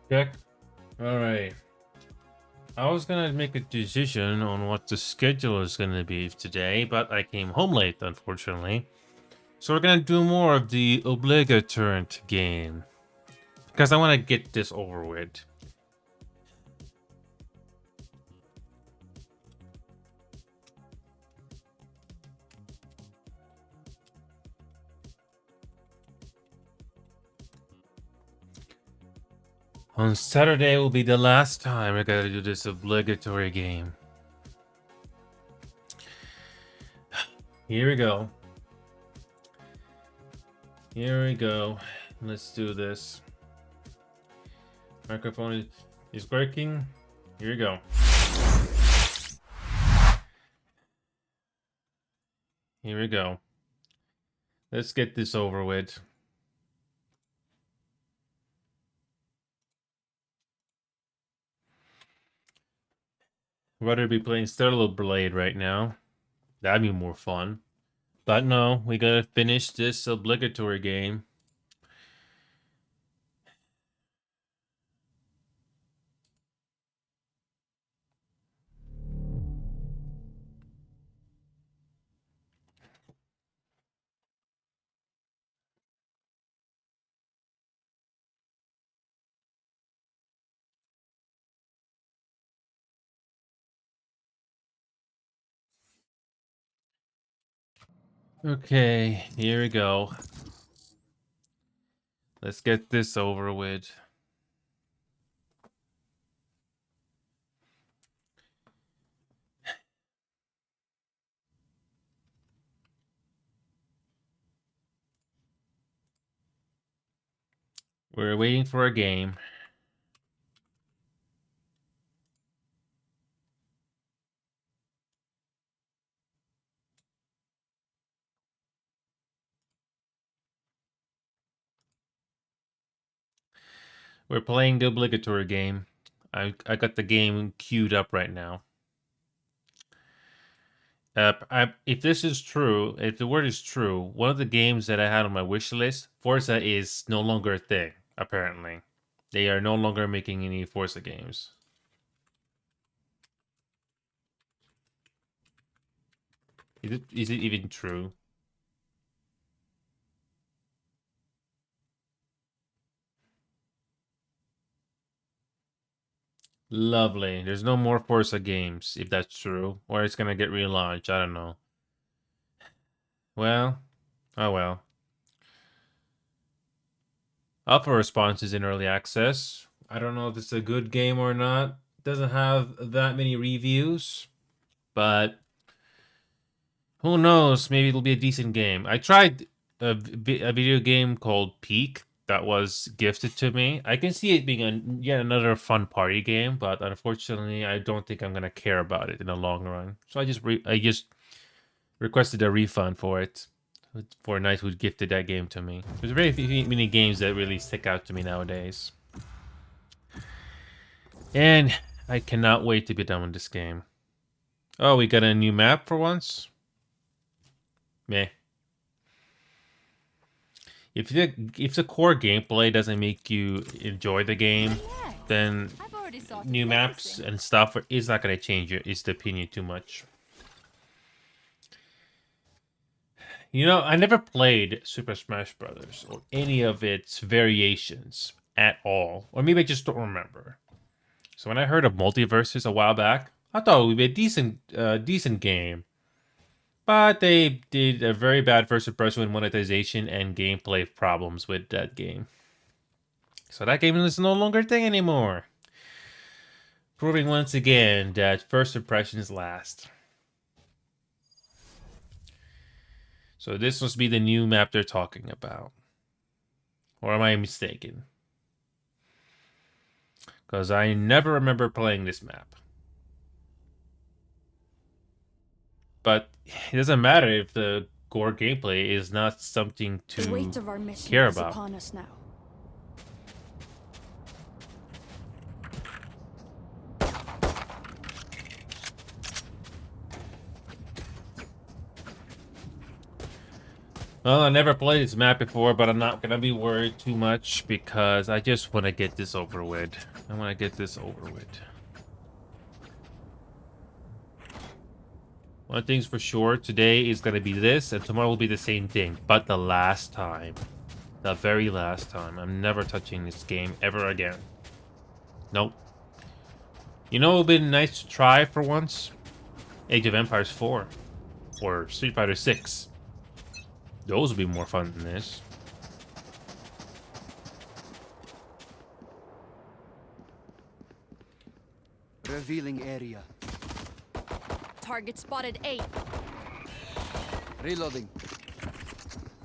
Check. All right. I was gonna make a decision on what the schedule is gonna be today, but I came home late, unfortunately. So we're gonna do more of the Obligatorant game because I want to get this over with. On Saturday will be the last time I gotta do this obligatory game. Here we go. Here we go. Let's do this. Microphone is working. Here we go. Here we go. Let's get this over with. Rather be playing Stellar Blade right now. That'd be more fun. But no, we gotta finish this obligatory game. Okay, here we go. Let's get this over with. We're waiting for a game. We're playing the obligatory game. I got the game queued up right now. If this is true, if the word is true, one of the games that I had on my wish list, Forza is no longer a thing, apparently. They are no longer making any Forza games. Is it even true? Lovely. There's no more Forza games, if that's true. Or it's gonna get relaunched. I don't know. Well, oh well. Alpha Response is in early access. I don't know if it's a good game or not. It doesn't have that many reviews, but who knows? Maybe it'll be a decent game. I tried a video game called Peak that was gifted to me. I can see it being yet another fun party game, but unfortunately, I don't think I'm gonna care about it in the long run. So I just requested a refund for it for a night who gifted that game to me. There's very many games that really stick out to me nowadays. And I cannot wait to be done with this game. Oh, we got a new map for once? Meh. If the core gameplay doesn't make you enjoy the game, then new maps and stuff is not going to change its opinion too much. You know, I never played Super Smash Brothers or any of its variations at all, or maybe I just don't remember. So when I heard of Multiverses a while back, I thought it would be a decent game. But they did a very bad first impression with monetization and gameplay problems with that game. So that game is no longer a thing anymore. Proving once again that first impressions last. So this must be the new map they're talking about. Or am I mistaken? Because I never remember playing this map. But it doesn't matter if the core gameplay is not something to the weight of our mission care is about. upon us now. Well, I never played this map before, but I'm not gonna be worried too much because I just want to get this over with. I want to get this over with. One thing's for sure, today is gonna be this, and tomorrow will be the same thing. But the last time. The very last time. I'm never touching this game ever again. Nope. You know what would be nice to try for once? Age of Empires 4. Or Street Fighter 6. Those would be more fun than this. Revealing area. Target spotted A. Reloading.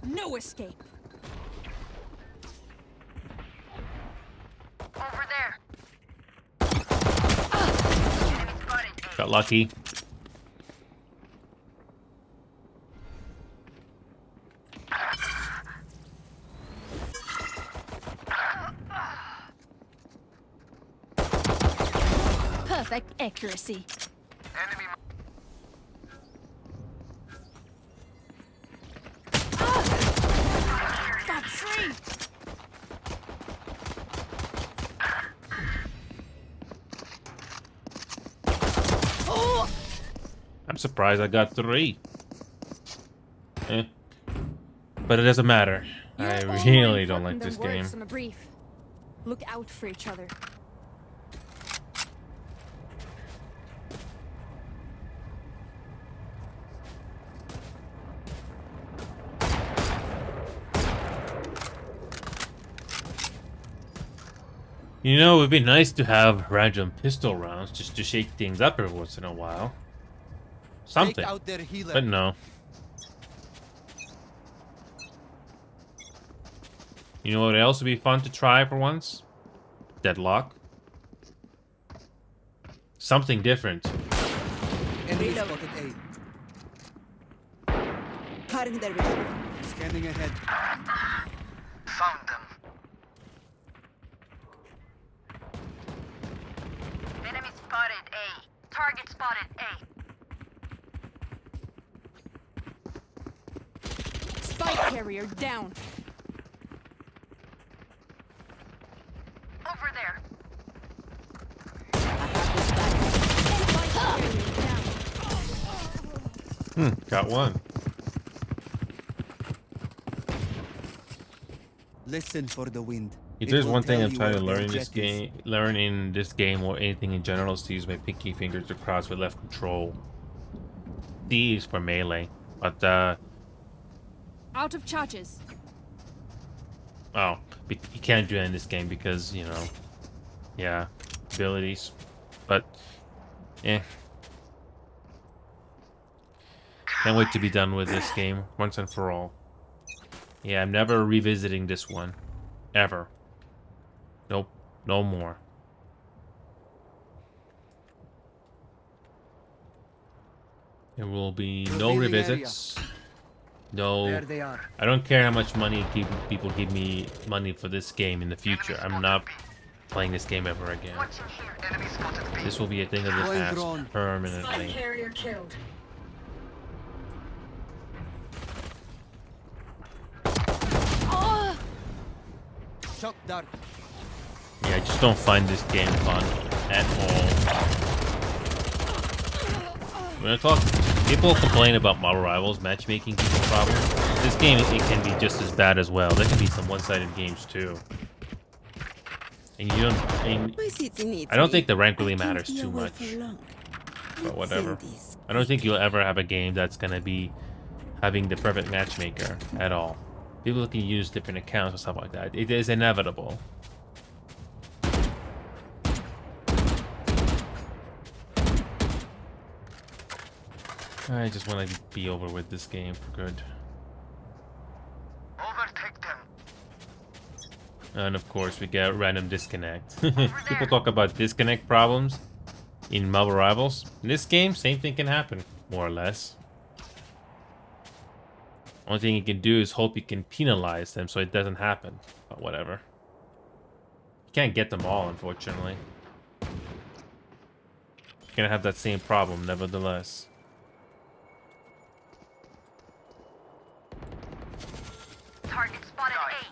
No escape. Over there. Got lucky. Perfect accuracy. Enemy. Got three. Oh! I'm surprised I got 3. Eh. But it doesn't matter. I You're all really more don't like important this than game. words in a brief. Look out for each other. You know, it would be nice to have random pistol rounds just to shake things up every once in a while. Something. Take out their healer. But no. You know what else would be fun to try for once? Deadlock. Something different. Enemy Reload. spotted Cutting their vision. A. Scanning ahead. Found them. Enemy spotted A. Target spotted A. Spike carrier down. Over there. Spike carrier down. Got one. Listen for the wind. If It there's will one thing tell I'm you trying to where learn in their this jet is. game, or anything in general, is to use my pinky fingers to cross with left control. D is for melee, but Out of charges. oh, you can't do that in this game because you know, yeah, abilities. But yeah, can't wait to be done with this game once and for all. Yeah, I'm never revisiting this one, ever. Nope, no more. There will be no Revealing revisits. No, There they are. I don't care how much money people give me money for this game in the future. I'm not playing this game ever again. Watching here. Enemy spotted B. This will be a thing of the Going past drone. permanently. Carrier killed. Oh! Shock dart. Yeah, I just don't find this game fun at all. When I talk, people complain about Marvel Rivals matchmaking being a problem. This game, it can be just as bad as well. There can be some one-sided games too. And you don't. And My city needs I don't me. think the rank really I can't matters be too away much. for long. But whatever. Send this. I don't think you'll ever have a game that's gonna be having the perfect matchmaker at all. People can use different accounts and stuff like that. It is inevitable. I just want to be over with this game for good. Overtake them. And of course, we get random disconnect. People talk about disconnect problems in Marvel Rivals. In this game, same thing can happen, more or less. Only thing you can do is hope you can penalize them so it doesn't happen. But whatever. You can't get them all, unfortunately. You're gonna have that same problem, nevertheless. Target spotted A.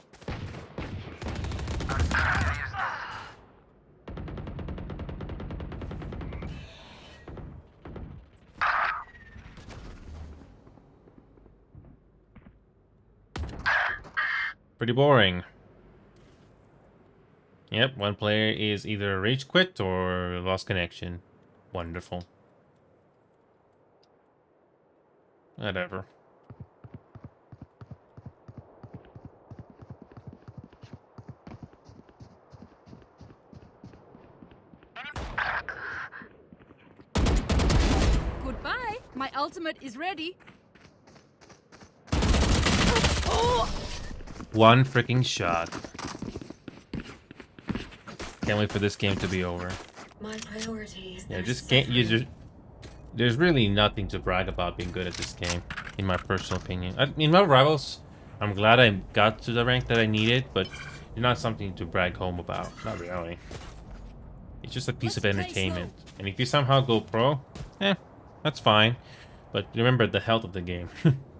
Pretty boring. Yep, one player is either rage quit or lost connection. Wonderful. Whatever. Goodbye. My ultimate is ready. One freaking shot. Can't wait for this game to be over. My priorities. Yeah, just can't you just. There's really nothing to brag about being good at this game, in my personal opinion. In my rivals, I'm glad I got to the rank that I needed, but it's not something to brag home about. Not really. It's just a piece of entertainment. And if you somehow go pro, that's fine. But remember the health of the game.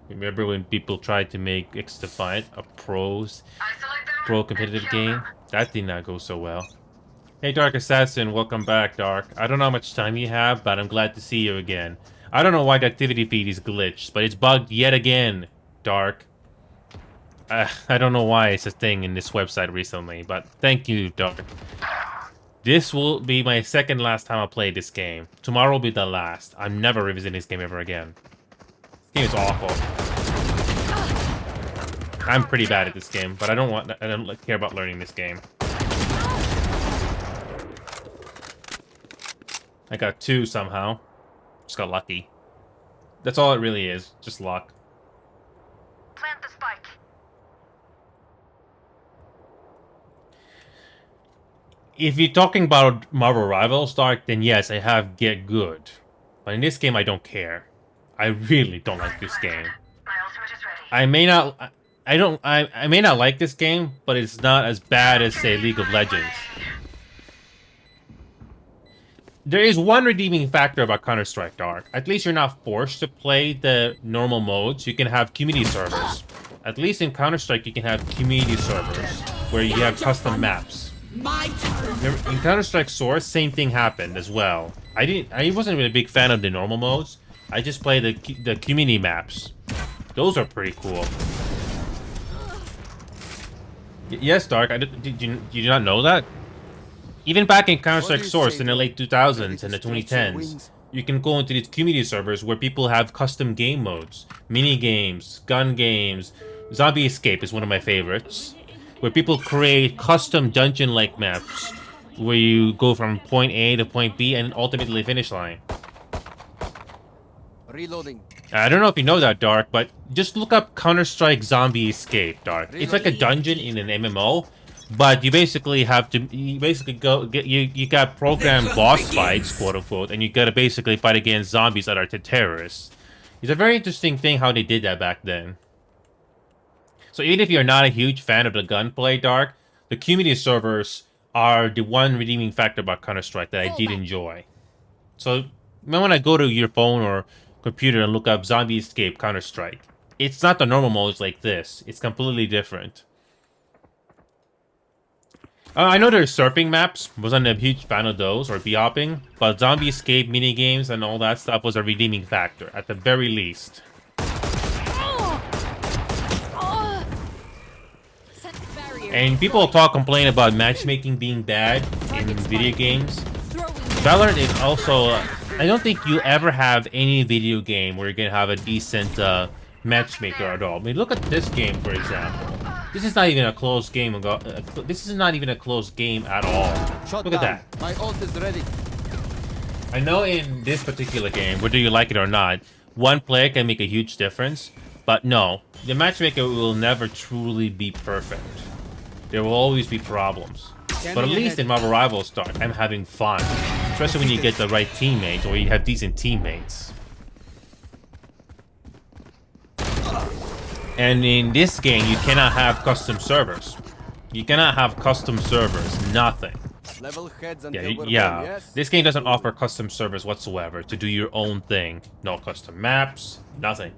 Remember when people tried to make X-Defiant a pro competitive game? That did not go so well. Hey Dark Assassin, welcome back, Dark. I don't know how much time you have, but I'm glad to see you again. I don't know why the activity feed is glitched, but it's bugged yet again, Dark. I don't know why it's a thing in this website recently, but thank you, Dark. This will be my second last time I play this game. Tomorrow will be the last. I'm never revisiting this game ever again. This game is awful. I'm pretty bad at this game, but I don't care about learning this game. I got 2 somehow. Just got lucky. That's all it really is. Just luck. Plant the spike. If you're talking about Marvel Rivals, Dark, then yes, I have Get Good. But in this game, I don't care. I really don't like this game. My ultimate is ready. I may not like this game, but it's not as bad as, say, League of Legends. There is one redeeming factor about Counter-Strike, Dark. At least you're not forced to play the normal modes. You can have community servers. At least in Counter-Strike, you can have community servers where you have custom maps. My turn. In Counter-Strike Source, same thing happened as well. I wasn't really a big fan of the normal modes. I just played the community maps. Those are pretty cool. Yes, Dark. Did you not know that? Even back in Counter-Strike Source in the late 2000s and the 2010s, you can go into these community servers where people have custom game modes. Mini games, gun games, Zombie Escape is one of my favorites. Where people create custom dungeon-like maps where you go from point A to point B and ultimately finish line. Reloading. I don't know if you know that, Dark, but just look up Counter-Strike Zombie Escape, Dark. It's like a dungeon in an MMO, but you basically have to, you got programmed boss fights, quote unquote, and you gotta basically fight against zombies that are terrorists. It's a very interesting thing how they did that back then. So even if you're not a huge fan of the gunplay, Dark, the community servers are the one redeeming factor about Counter-Strike that I did enjoy. So you might want to go to your phone or computer and look up Zombie Escape Counter-Strike. It's not the normal modes like this. It's completely different. I know there's surfing maps. Wasn't a huge fan of those, or B-hopping. But Zombie Escape minigames and all that stuff was a redeeming factor, at the very least. And people complain about matchmaking being bad in video games. Valorant is also... I don't think you ever have any video game where you're going to have a decent matchmaker at all. I mean, look at this game, for example. This is not even a close game. This is not even a close game at all. Look at that. My ult is ready. I know in this particular game, whether you like it or not, one player can make a huge difference. But no, the matchmaker will never truly be perfect. There will always be problems. But at least in Marvel Rivals, Dark, I'm having fun. Especially when you get the right teammates or you have decent teammates. And in this game, you cannot have custom servers. You cannot have custom servers. Nothing. Level heads and Yeah, silver yeah. bone, yes? This game doesn't offer custom servers whatsoever to do your own thing. No custom maps. Nothing.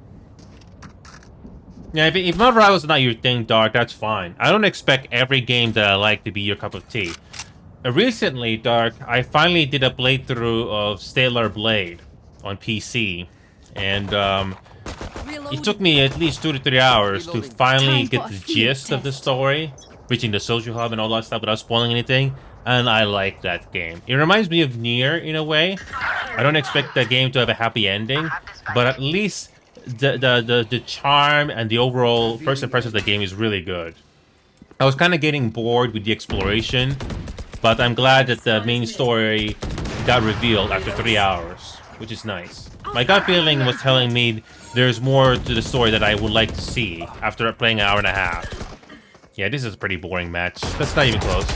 Yeah, if Marvel Rivals is not your thing, Dark, that's fine. I don't expect every game that I like to be your cup of tea. Recently, Dark, I finally did a playthrough of Stellar Blade on PC, and it took me at least 2 to 3 hours to finally get the gist of the story, reaching the social hub and all that stuff without spoiling anything, and I like that game. It reminds me of Nier in a way. I don't expect the game to have a happy ending, but at least the charm and the overall first impression of the game is really good. I was kind of getting bored with the exploration, but I'm glad that the main story got revealed after 3 hours, which is nice. My gut feeling was telling me there's more to the story that I would like to see after playing an hour and a half. Yeah, this is a pretty boring match. That's not even close.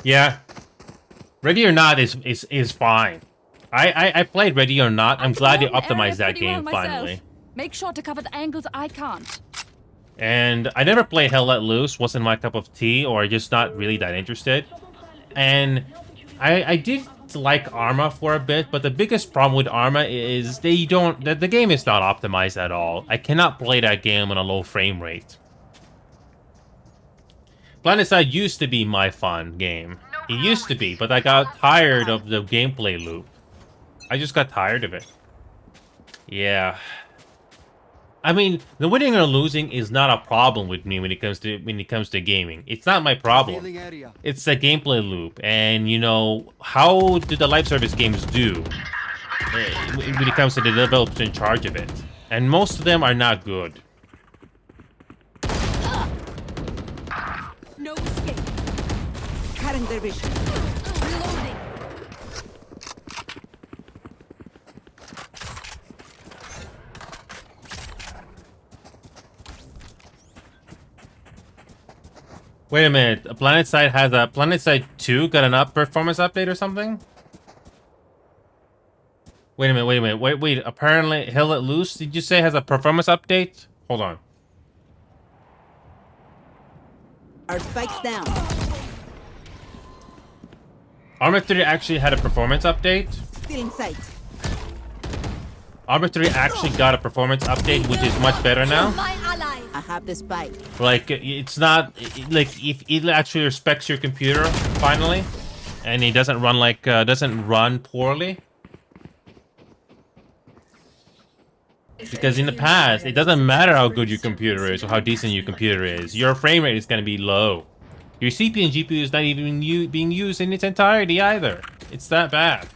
Yeah. Ready or Not is fine. I played Ready or Not. I'm glad they optimized that game finally. Make sure to cover the angles I can't. And I never played Hell Let Loose. Wasn't my cup of tea, or just not really that interested. And I did like Arma for a bit, but the biggest problem with Arma is the game is not optimized at all. I cannot play that game on a low frame rate. PlanetSide used to be my fun game. It used to be, but I got tired of the gameplay loop. I just got tired of it. Yeah. I mean, the winning or losing is not a problem with me when it comes to gaming. It's not my problem. It's the gameplay loop, and you know, how do the live service games do when it comes to the developers in charge of it? And most of them are not good. No escape. Cutting their vision. Reloading. Wait a minute. PlanetSide has a PlanetSide 2 got an performance update or something? Wait a minute. Wait. Apparently, Hell Let Loose, did you say has a performance update? Hold on. Our spikes down. Arma 3 actually had a performance update. Still in sight. Arma 3 actually got a performance update, which is much better now. My allies. I have the spike. Like, it's not like if it actually respects your computer finally, and it doesn't run like doesn't run poorly. Because in the past, it doesn't matter how good your computer is or how decent your computer is. Your frame rate is going to be low. Your CPU and GPU is not even being used in its entirety either. It's that bad.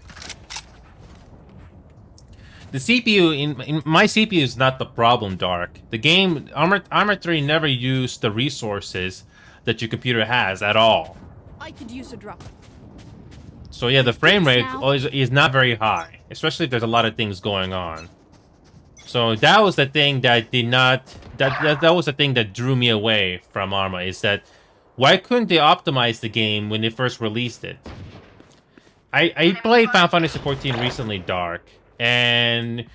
The CPU, in my CPU is not the problem, Dark. The game, Arma 3 never used the resources that your computer has at all. I could use a drop. So yeah, the frame rate is not very high, especially if there's a lot of things going on. So that was the thing that did not, that was the thing that drew me away from Arma, is that why couldn't they optimize the game when they first released it? I played Final Fantasy XIV recently, Dark, and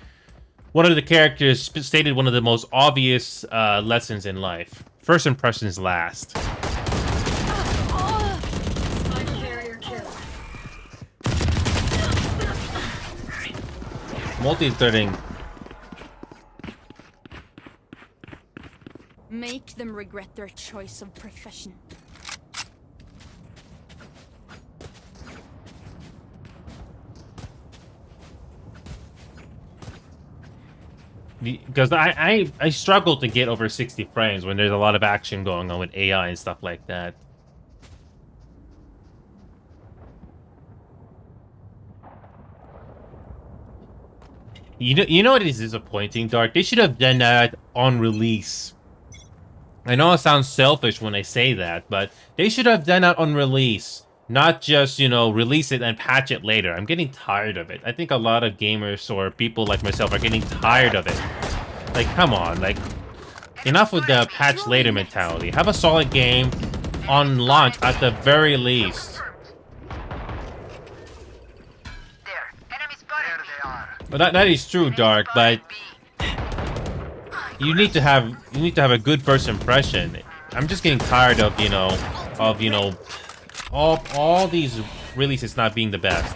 one of the characters stated one of the most obvious lessons in life. First impressions last. Spike carrier kill. Multi-threading. Make them regret their choice of profession. Because I struggle to get over 60 frames when there's a lot of action going on with AI and stuff like that. You know what is disappointing, Dark? They should have done that on release. I know it sounds selfish when I say that, but they should have done that on release. Not just, you know, release it and patch it later. I'm getting tired of it. I think a lot of gamers or people like myself are getting tired of it. Like, come on, like, enough with the patch later mentality. Have a solid game on launch at the very least. There. Enemy spotted. There they are. But that is true, Dark, but you need to have a good first impression. I'm just getting tired of, you know, all these releases not being the best.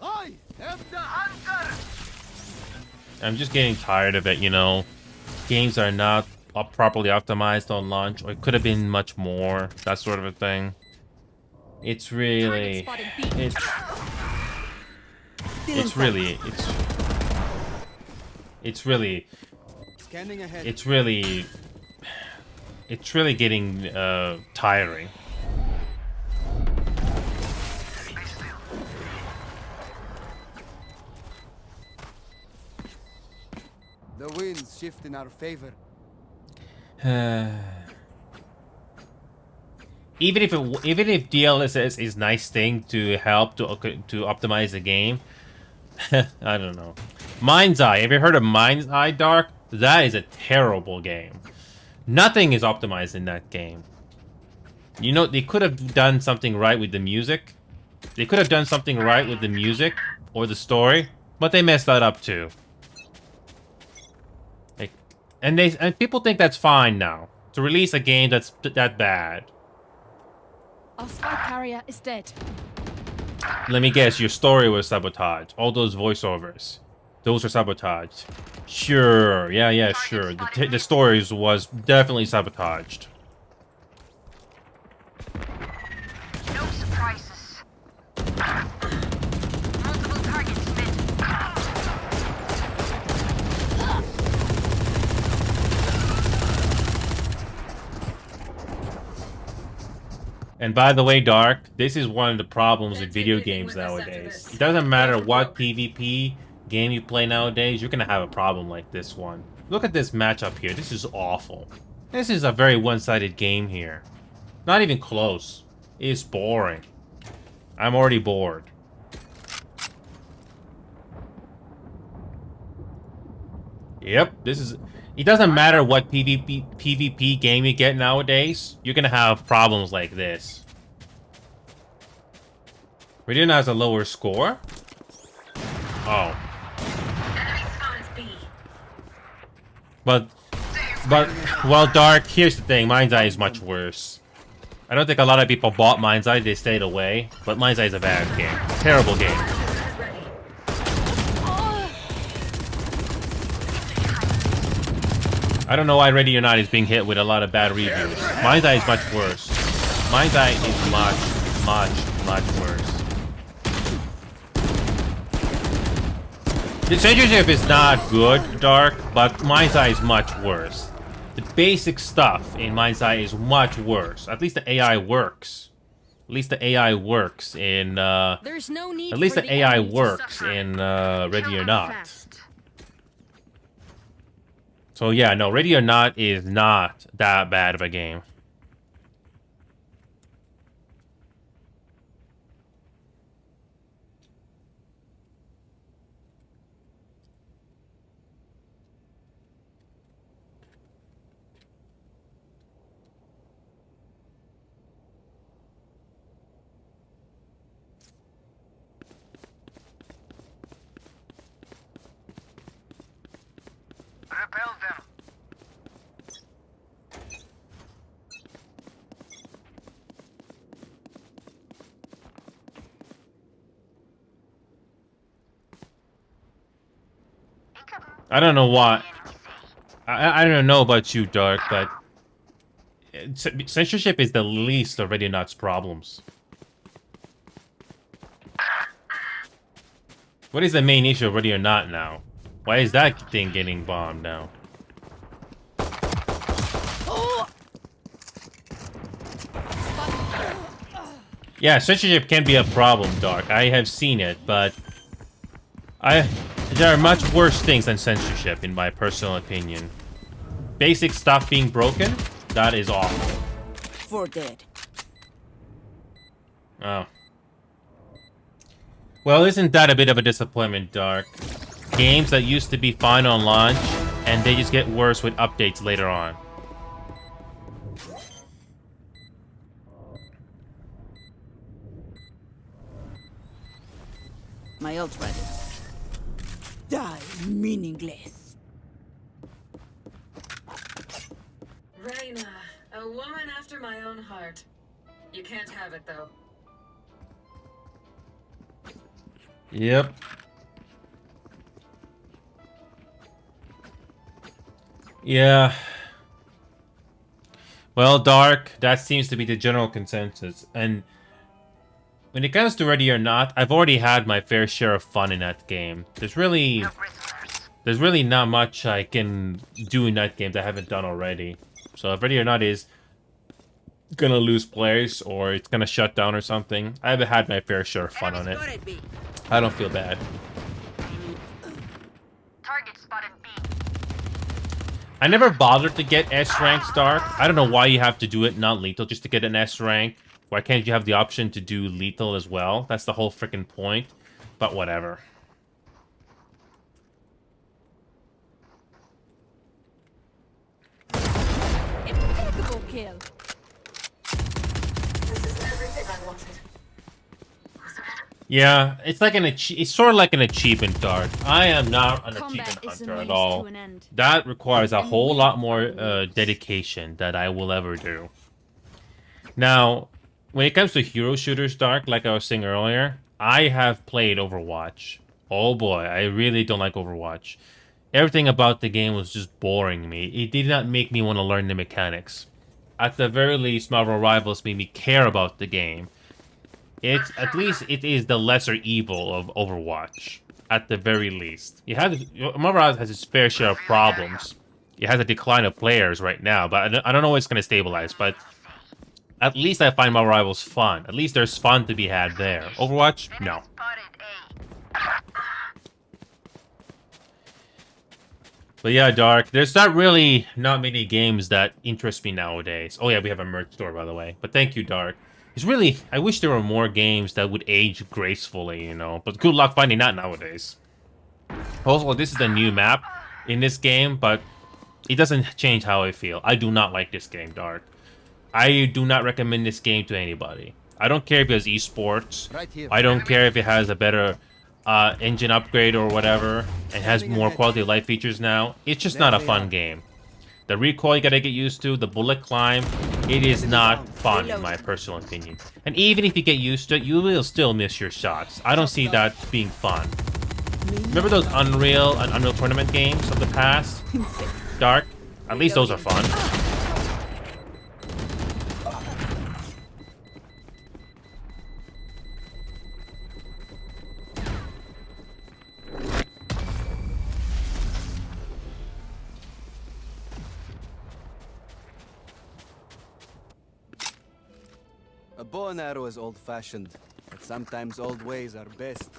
I am the hunter. I'm just getting tired of it, you know. Games are not properly optimized on launch, or it could have been much more, that sort of a thing. It's really... Target spotted B. It's really... It's really... Scanning ahead. It's really getting tiring. The winds shift in our favor. Even if DLSS is nice thing to help to optimize the game, I don't know. Mind's Eye. Have you heard of Mind's Eye, Dark? That is a terrible game. Nothing is optimized in that game. You know, they could have done something right with the music. They could have done something right with the music or the story, but they messed that up too. Like, and people think that's fine now to release a game that's that bad. Our spike carrier is dead. Let me guess, your story was sabotaged. All those voiceovers, those were sabotaged. Sure, yeah, sure. The stories was definitely sabotaged. No surprises. Multiple targets mid. And by the way, Dark, this is one of the problems with Let's video take anything games with us after nowadays. this. It doesn't matter Go for what broke. PvP game you play nowadays, you're gonna have a problem like this one. Look at this matchup here. This is awful. This is a very one-sided game here. Not even close. It's boring. I'm already bored. Yep, this is... It doesn't matter what PvP game you get nowadays, you're gonna have problems like this. Radiant has a lower score? Oh. Enemy spotted B. But, well, Dark, here's the thing. Mind's Eye is much worse. I don't think a lot of people bought Mind's Eye, they stayed away. But Mind's Eye is a bad game. Terrible game. Is ready. I don't know why Ready or Not is being hit with a lot of bad reviews. Mind's Eye is much worse. Mind's Eye is much worse. The censorship is not good, Dark, but Mind's Eye is much worse. The basic stuff in Mind's Eye is much worse. At least the AI works. At least the AI works in, There's no need at least for the AI enemy to works suffer. in, Kill Ready or them Not. fast. So yeah, no, Ready or Not is not that bad of a game. Repel them. I don't know why. I don't know about you, Dark, but censorship is the least of Ready or Not's problems. What is the main issue of Ready or Not now? Why is that thing getting bombed now? Yeah, censorship can be a problem, Dark. I have seen it, but there are much worse things than censorship, in my personal opinion. Basic stuff being broken, that is awful. 4 dead. Oh. Well, isn't that a bit of a disappointment, Dark? Games that used to be fine on launch, and they just get worse with updates later on. My ult ready. Die meaningless. Elena, a woman after my own heart. You can't have it, though. Yep. Yeah. Well, Dark, that seems to be the general consensus. And when it comes to Ready or Not, I've already had my fair share of fun in that game. There's really not much I can do in that game that I haven't done already. So if Ready or Not is gonna lose players or it's gonna shut down or something, I've had my fair share of fun on it. I don't feel bad. Target spotted B. I never bothered to get S rank, Stark. I don't know why you have to do it not lethal just to get an S rank. Why can't you have the option to do lethal as well? That's the whole freaking point. But whatever. Impeccable kill. This is everything I wanted. Yeah, it's like it's sort of like an achievement, Dark. I am not an Combat achievement is a hunter at means all. to an end. That requires a whole lot more dedication that I will ever do. Now, when it comes to hero shooters, Dark, like I was saying earlier, I have played Overwatch. Oh boy, I really don't like Overwatch. Everything about the game was just boring me. It did not make me want to learn the mechanics. At the very least, Marvel Rivals made me care about the game. At least it is the lesser evil of Overwatch. At the very least. Marvel Rivals has its fair share of problems. It has a decline of players right now, but I don't know when it's going to stabilize, but at least I find Marvel Rivals fun. At least there's fun to be had there. Overwatch? No. Spotted A. But yeah, Dark, there's not many games that interest me nowadays. Oh yeah, we have a merch store, by the way. But thank you, Dark. I wish there were more games that would age gracefully, you know. But good luck finding that nowadays. Also, this is a new map in this game, but it doesn't change how I feel. I do not like this game, Dark. I do not recommend this game to anybody. I don't care if it has esports. Right here. I don't care if it has a better engine upgrade or whatever, and has more quality of life features now. It's just not a fun game. The recoil you gotta get used to, the bullet climb, it is not fun in my personal opinion. And even if you get used to it, you will still miss your shots. I don't see that being fun. Remember those Unreal and Unreal Tournament games of the past? Dark? At least those are fun. A bow and arrow is old-fashioned, but sometimes old ways are best.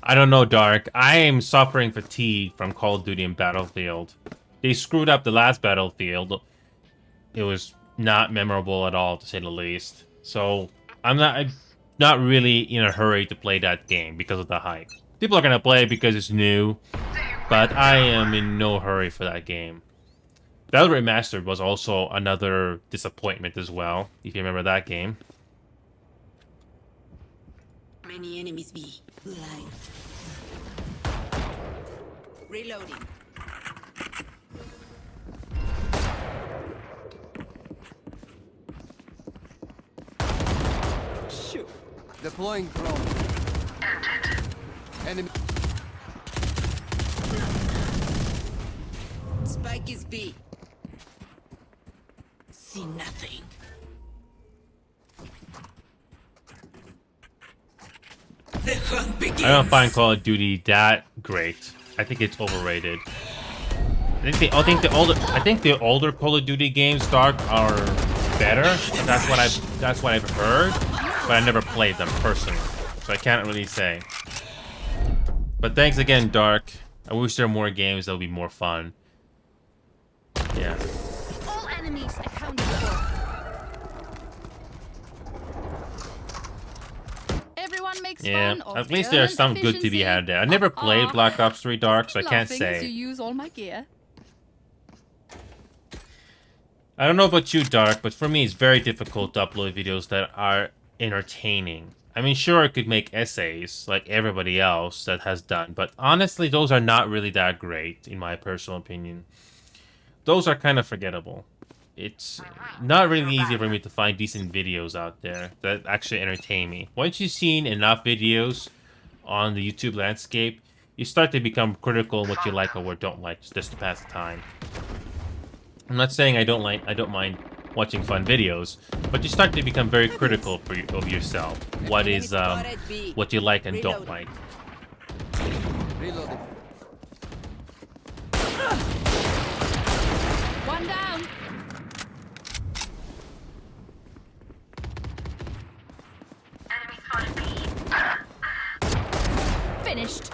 I don't know, Dark. I am suffering fatigue from Call of Duty and Battlefield. They screwed up the last Battlefield. It was not memorable at all, to say the least. So, I'm not really in a hurry to play that game because of the hype. People are gonna play it because it's new, but I am in no hurry for that game. Battle Remastered was also another disappointment as well, if you remember that game. Many enemies be blind. Reloading. Shoot. Deploying drone. Enemy. Spike is B. See nothing. The hunt begins. I don't find Call of Duty that great. I think it's overrated. I think the older Call of Duty games, Dark, are better. That's what I've heard, but I never played them personally, so I can't really say. But thanks again, Dark. I wish there were more games that would be more fun. Yeah. All enemies accounted for. Everyone makes Yeah, fun of at least their there's own some good to be efficiency. had there. I never played Black Ops 3 Dark, so I can't Laughing as you say. use all my gear. I don't know about you, Dark, but for me it's very difficult to upload videos that are entertaining. I mean, sure, I could make essays like everybody else that has done, but honestly, those are not really that great, in my personal opinion. Those are kind of forgettable. It's not really easy for me to find decent videos out there that actually entertain me. Once you've seen enough videos on the YouTube landscape, you start to become critical of what you like or don't like, just to pass the time. I'm not saying I don't mind watching fun videos, but you start to become very critical of yourself. What is what you like and don't like. Reloading. One down. Enemy spotted B. Finished.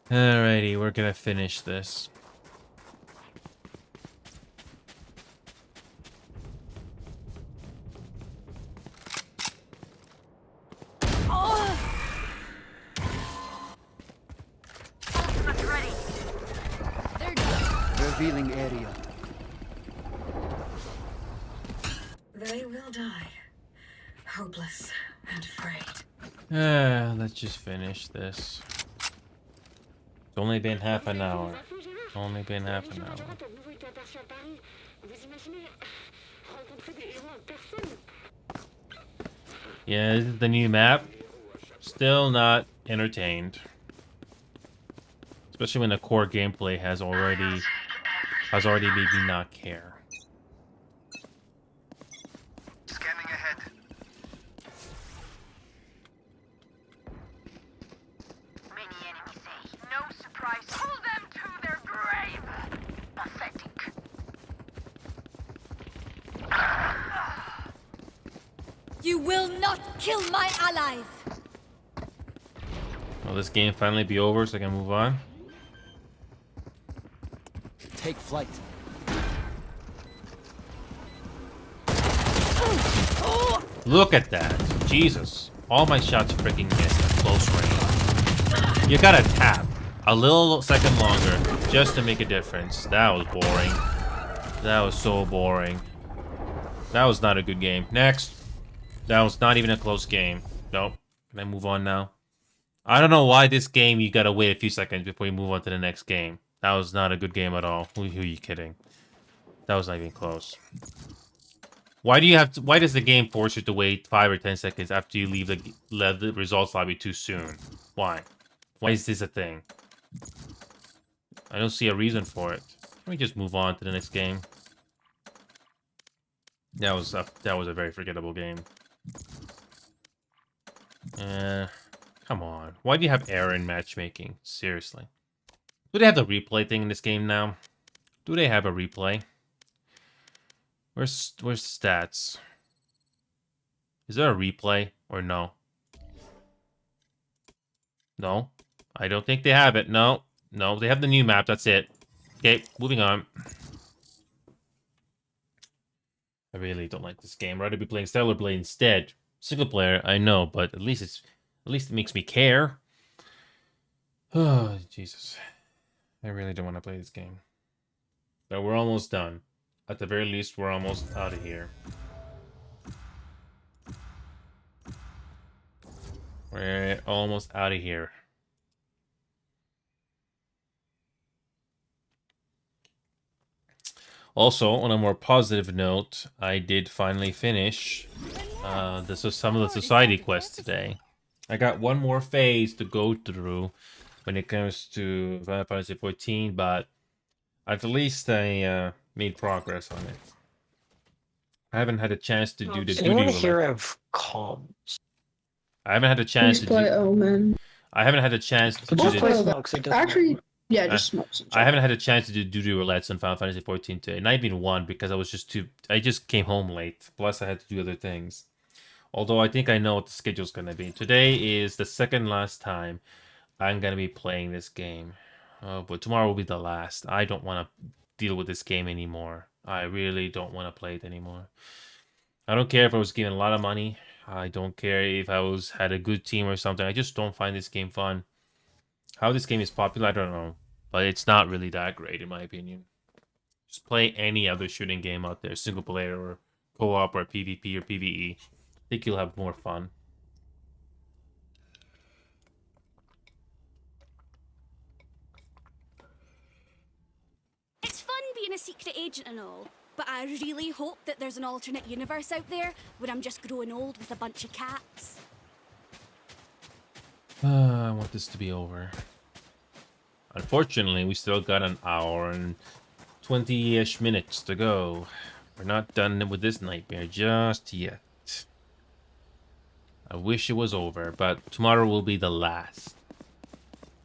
Alrighty, we're gonna finish this. Ultimate's ready. They're done. Revealing area. They will die. Hopeless and afraid. Let's just finish this. It's only been half an hour. It's only been half an hour. Yeah, this is the new map. Still not entertained. Especially when the core gameplay has already made me not care. Scanning ahead. Many enemies say, no surprise. Pull them to their grave. Pathetic. You will not kill my allies. Will this game finally be over so I can move on? Take flight. Look at that. Jesus. All my shots freaking missed at close range. You gotta tap a little second longer just to make a difference. That was boring. That was so boring. That was not a good game. Next. That was not even a close game. Nope. Can I move on now? I don't know why this game you gotta wait a few seconds before you move on to the next game. That was not a good game at all. Who are you kidding? That was not even close. Why does the game force you to wait 5 or 10 seconds after you leave the results lobby too soon? Why? Why is this a thing? I don't see a reason for it. Let me just move on to the next game. That was a very forgettable game. Come on. Why do you have error in matchmaking? Seriously. Do they have the replay thing in this game now? Do they have a replay? Where's stats? Is there a replay or no? No. I don't think they have it. No. No, they have the new map. That's it. Okay, moving on. I really don't like this game. I'd rather be playing Stellar Blade instead. Single player, I know, but at least it makes me care. Oh, Jesus. I really don't want to play this game. But we're almost done. At the very least, we're almost out of here. We're almost out of here. Also, on a more positive note, I did finally finish some of the society quests today. I got one more phase to go through when it comes to Final Fantasy 14, but at least I made progress on it. I haven't had a chance to do the duty Anyone roulette. here have comms? I haven't had a chance to play do. Omen. I haven't had a chance to do Just play the. Smokes, it doesn't Actually, yeah, just smokes. I haven't had a chance to do duty roulettes on Final Fantasy 14 today. Not even one because I just came home late. Plus, I had to do other things. Although I think I know what the schedule's gonna be. Today is the second last time I'm gonna be playing this game. But tomorrow will be the last. I don't want to deal with this game anymore. I really don't want to play it anymore. I don't care if I was getting a lot of money. I don't care if I had a good team or something. I just don't find this game fun. How this game is popular, I don't know. But it's not really that great in my opinion. Just play any other shooting game out there, single player or co-op or PvP or PvE. I think you'll have more fun. It's fun being a secret agent and all, but I really hope that there's an alternate universe out there where I'm just growing old with a bunch of cats. I want this to be over. Unfortunately, we still got an hour and 20-ish minutes to go. We're not done with this nightmare just yet. I wish it was over, but tomorrow will be the last.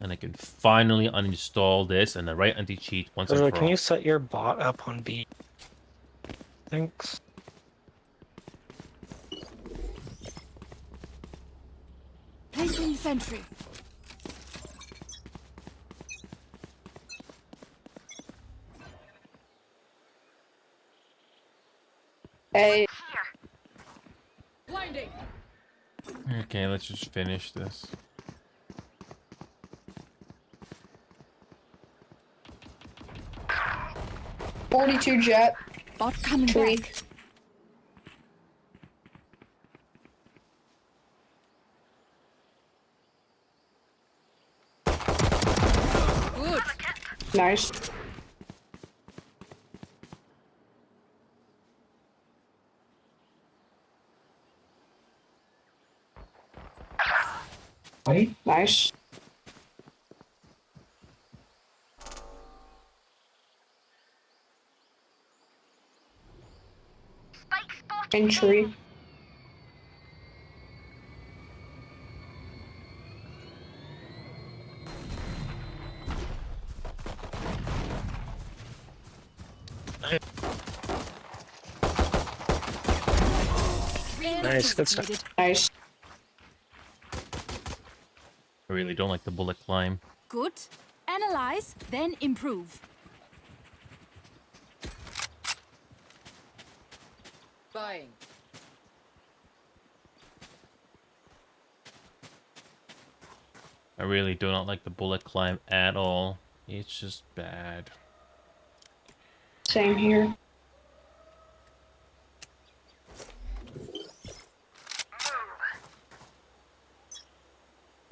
And I can finally uninstall this and the right anti-cheat once and for all. Can you set your bot up on B? Thanks. Placing sentry. Hey. Blinding. Okay, let's just finish this. .42 jet. Bot coming Tree. back. Good. Nice. Nice. Spike spotted. Entry. Nice, good stuff. Nice. I really don't like the bullet climb. Good. Analyze, then improve. Buying. I really do not like the bullet climb at all. It's just bad. Same here.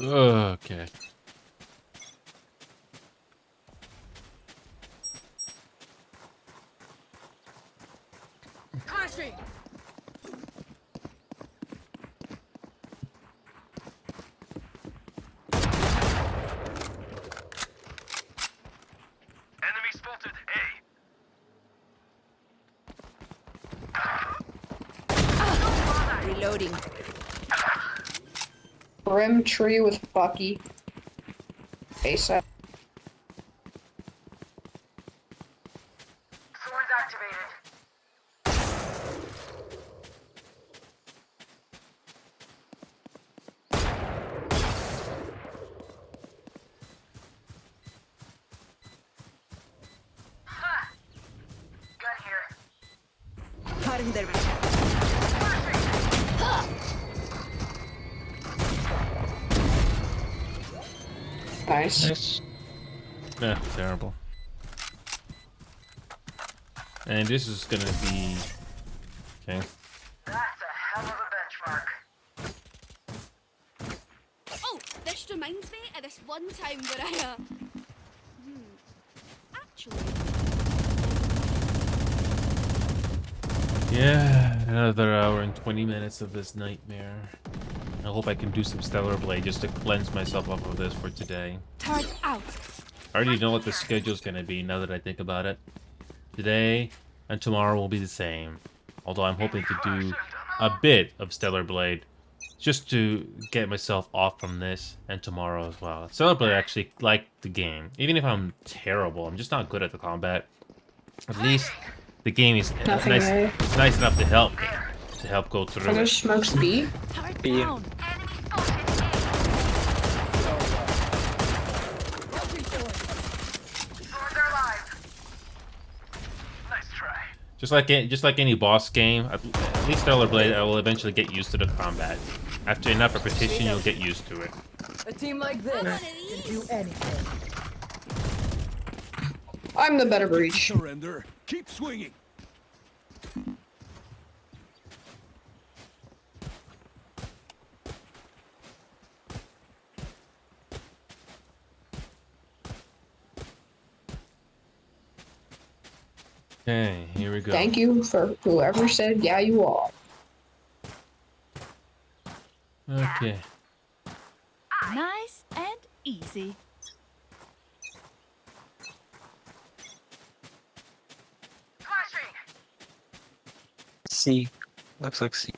Okay. Crashing. Enemy spotted. A. Reloading. Brim tree with Bucky. Face up. Swords activated. Ha! Gun here. Cutting their Nice. Nice. Terrible. And this is gonna be... Okay. That's a hell of a benchmark. Oh, this reminds me of this one time where I, actually... Yeah, another hour and 20 minutes of this nightmare. I hope I can do some Stellar Blade just to cleanse myself off of this for today. Turret out. I already know what the schedule's gonna be now that I think about it. Today and tomorrow will be the same. Although I'm hoping to do a bit of Stellar Blade just to get myself off from this and tomorrow as well. Stellar Blade actually like the game. Even if I'm terrible, I'm just not good at the combat. At least the game is Nothing nice, there. it's nice enough to help me. to help go Are through there it. smokes B? Turret B. down. Enemy spotted A. Thorns are alive. Nice try. Just like any boss game, at least Stellar Blade, I will eventually get used to the combat. After enough repetition, you'll get used to it. A team like this can do anything. I'm the better breach. Surrender. Keep swinging. Okay, here we go. Thank you for whoever said yeah you are. Okay. Nice and easy. Flashing. C. Looks like C.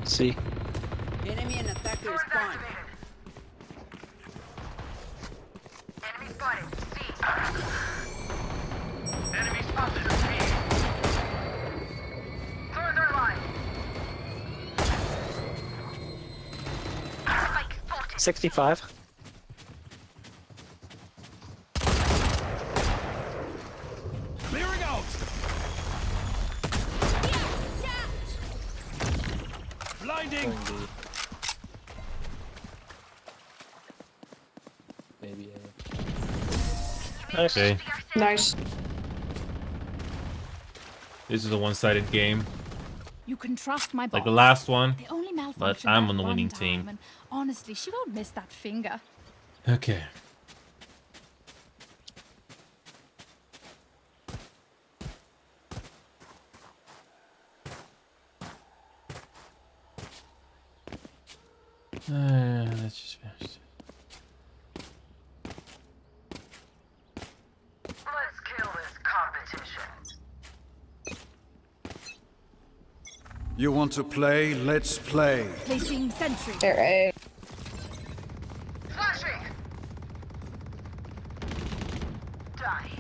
C. Enemy and attacker Thorns spawn. activated. Enemy spotted. C. Enemy spotted at B. Thorns are alive. Spike spotted. 65. Clearing out. Blinding. Going B. Maybe A. Nice. Okay. Nice. This is a one-sided game, You can trust my boss. like the last one. They only malfunctioned but I'm that on the one winning time, team. And honestly, she won't miss that finger. Okay. Let's just finish. Let's kill this competition. You want to play? Let's play. Placing sentry. There, A. Flashing. Die.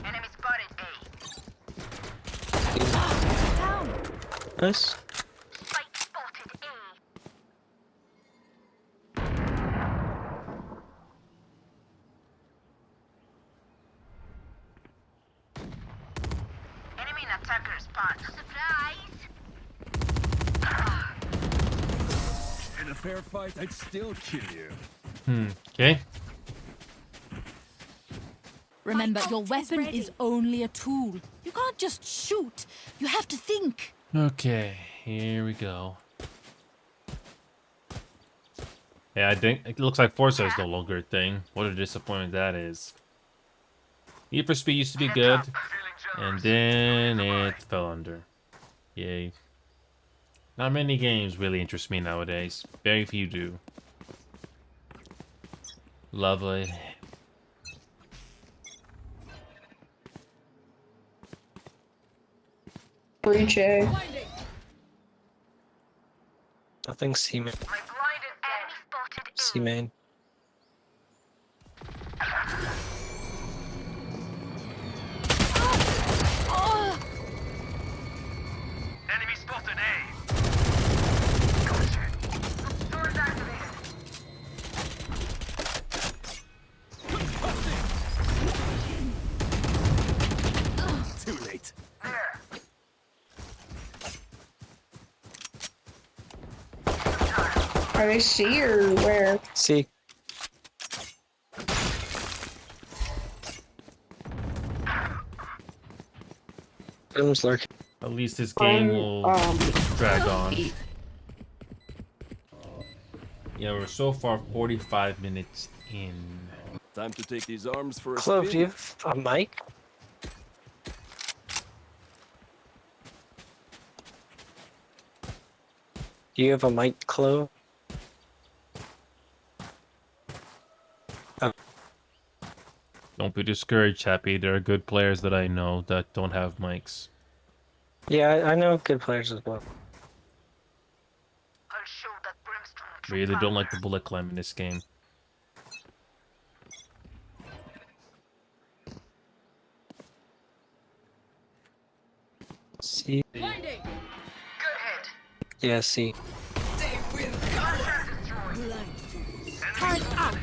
Enemy spotted A. Down. Nice. Spike spotted A. Enemy and attacker spawn. Surprise! In a fair fight, I'd still kill you. Okay. Remember, My your ult is weapon ready. is only a tool. You can't just shoot. You have to think. Okay, here we go. Yeah, I think it looks like Forza is no longer a thing. What a disappointment that is. Need for Speed used to be good, and then it fell under. Yay. Not many games really interest me nowadays. Very few do. Lovely. Breach A. Nothing C main. My blinded enemy spotted A. C main. Enemy spotted A. Swords activated. Too late. There. Are they C or where? C. Film's lurking. At least this game will drag on. E. Yeah, we're so far 45 minutes in. Time to take these arms for a Clove, spin. do you have a mic? Do you have a mic, Clove? Don't be discouraged, Happy. There are good players that I know that don't have mics. Yeah, I know good players as well. I'll show that brimstone Really don't like the bullet climb in this game. C. Good hit. Yeah, C. Turret out.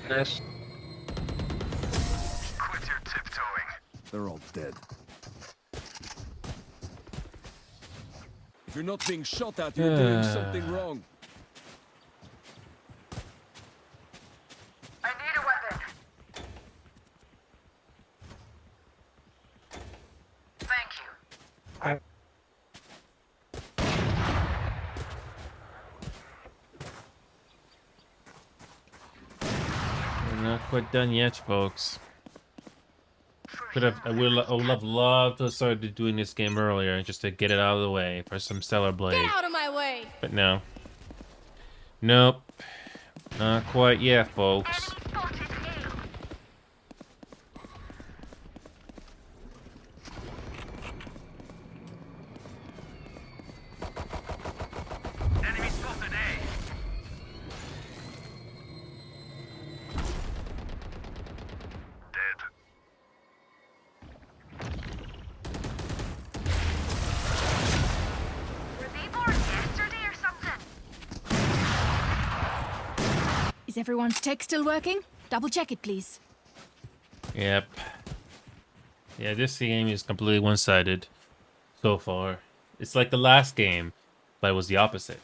Nice. Quit your tiptoeing. They're all dead. If you're not being shot at, you're doing something wrong. I need a weapon. Thank you. We're not quite done yet, folks. I would have loved to have started doing this game earlier just to get it out of the way for some Stellar Blade. Get out of my way. But no. Nope. Not quite yet, folks. Enemy spotted A. Enemy spotted A. Dead. Were they born yesterday or something? Is everyone's tech still working? Double check it, please. Yep. Yeah, this game is completely one-sided so far. It's like the last game, but it was the opposite.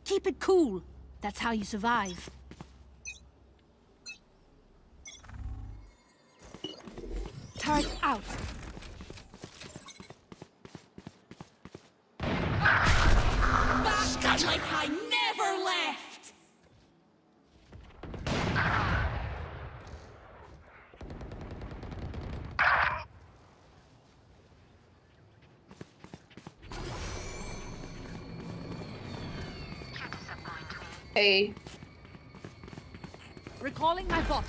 Keep it cool. That's how you survive. Turret out. Back like I never left. A. Recalling my bot.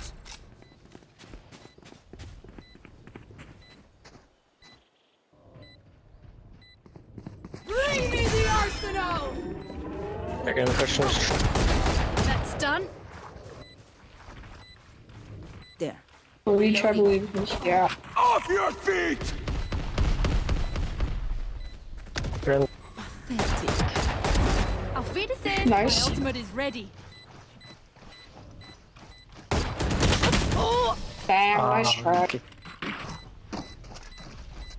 Bring me the arsenal! Again, the question is That's done. There. We try to leave this. Yeah. Off your feet! Grand. Pathetic. Auf Wiedersehen. Nice. My ultimate is ready. Oh! Damn, nice try. okay.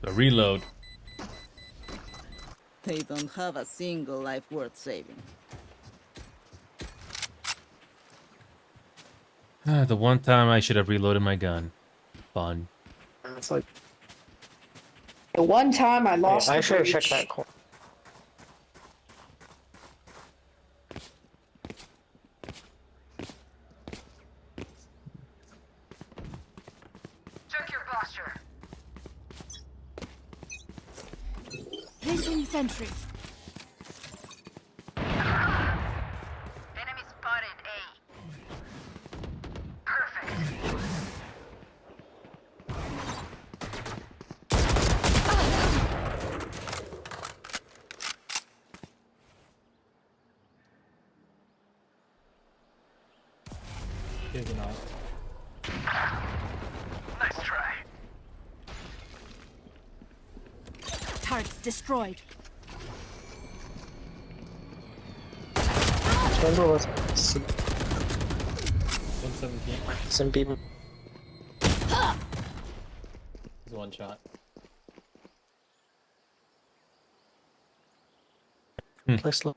The reload. They don't have a single life worth saving. The one time I should have reloaded my gun. Fun. It's like The one time I lost I the should have breach. checked that corner. Check your posture. Placing sentry. Enemy spotted A. Perfect. Nice try. Turrets destroyed. Chamber was C. 117. Some people. It's one shot. Place low.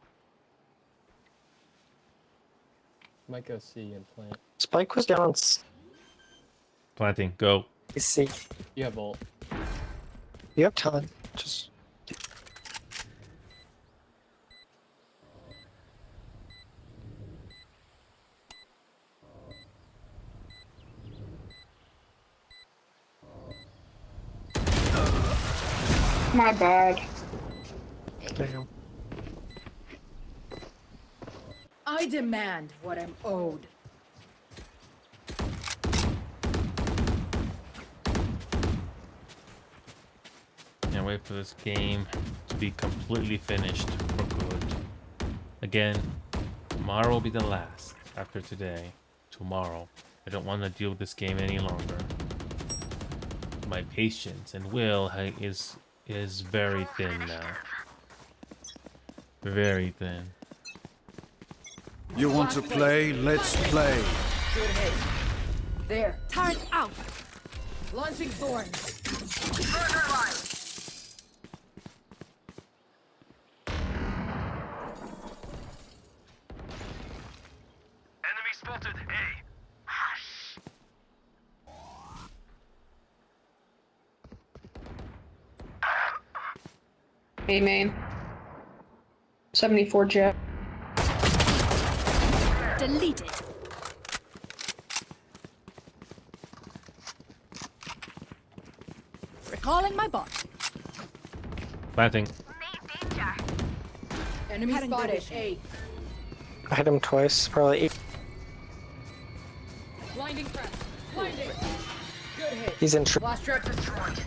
Might go C and plant. Spike was down on Planting. Go. C. You have ult. You have time. Just. My bad. Damn. I demand what I'm owed. Can't wait for this game to be completely finished for good. Again, tomorrow will be the last. After today, tomorrow. I don't want to deal with this game any longer. My patience and will is very thin now. Very thin. You want to play? Let's play. Good hit. There. Turret out. Launching thorns. Further line. Enemy spotted A. Hush. Hey, main. 74 jet. Deleted. Recalling my bot. Planting. Need danger. Enemy Cutting spotted. division. A. I hit him twice, probably 8. Blinding press. Blinding. Good hit. He's in. Last trap destroyed.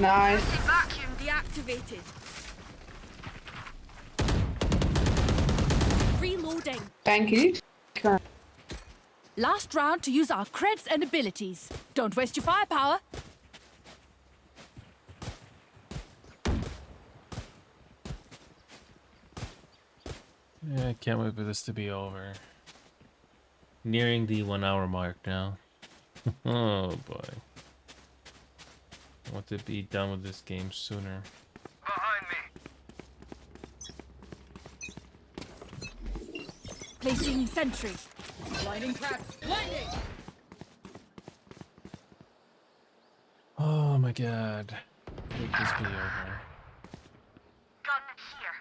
Nice. Vacuum deactivated. Reloading. Thank you. Last round to use our creds and abilities. Don't waste your firepower. Yeah, I can't wait for this to be over. Nearing the 1 hour mark now. Oh boy. I want to be done with this game sooner. Behind me. Placing sentry. Blinding crack. Blinding. Oh my god. Let this be over. Gun here.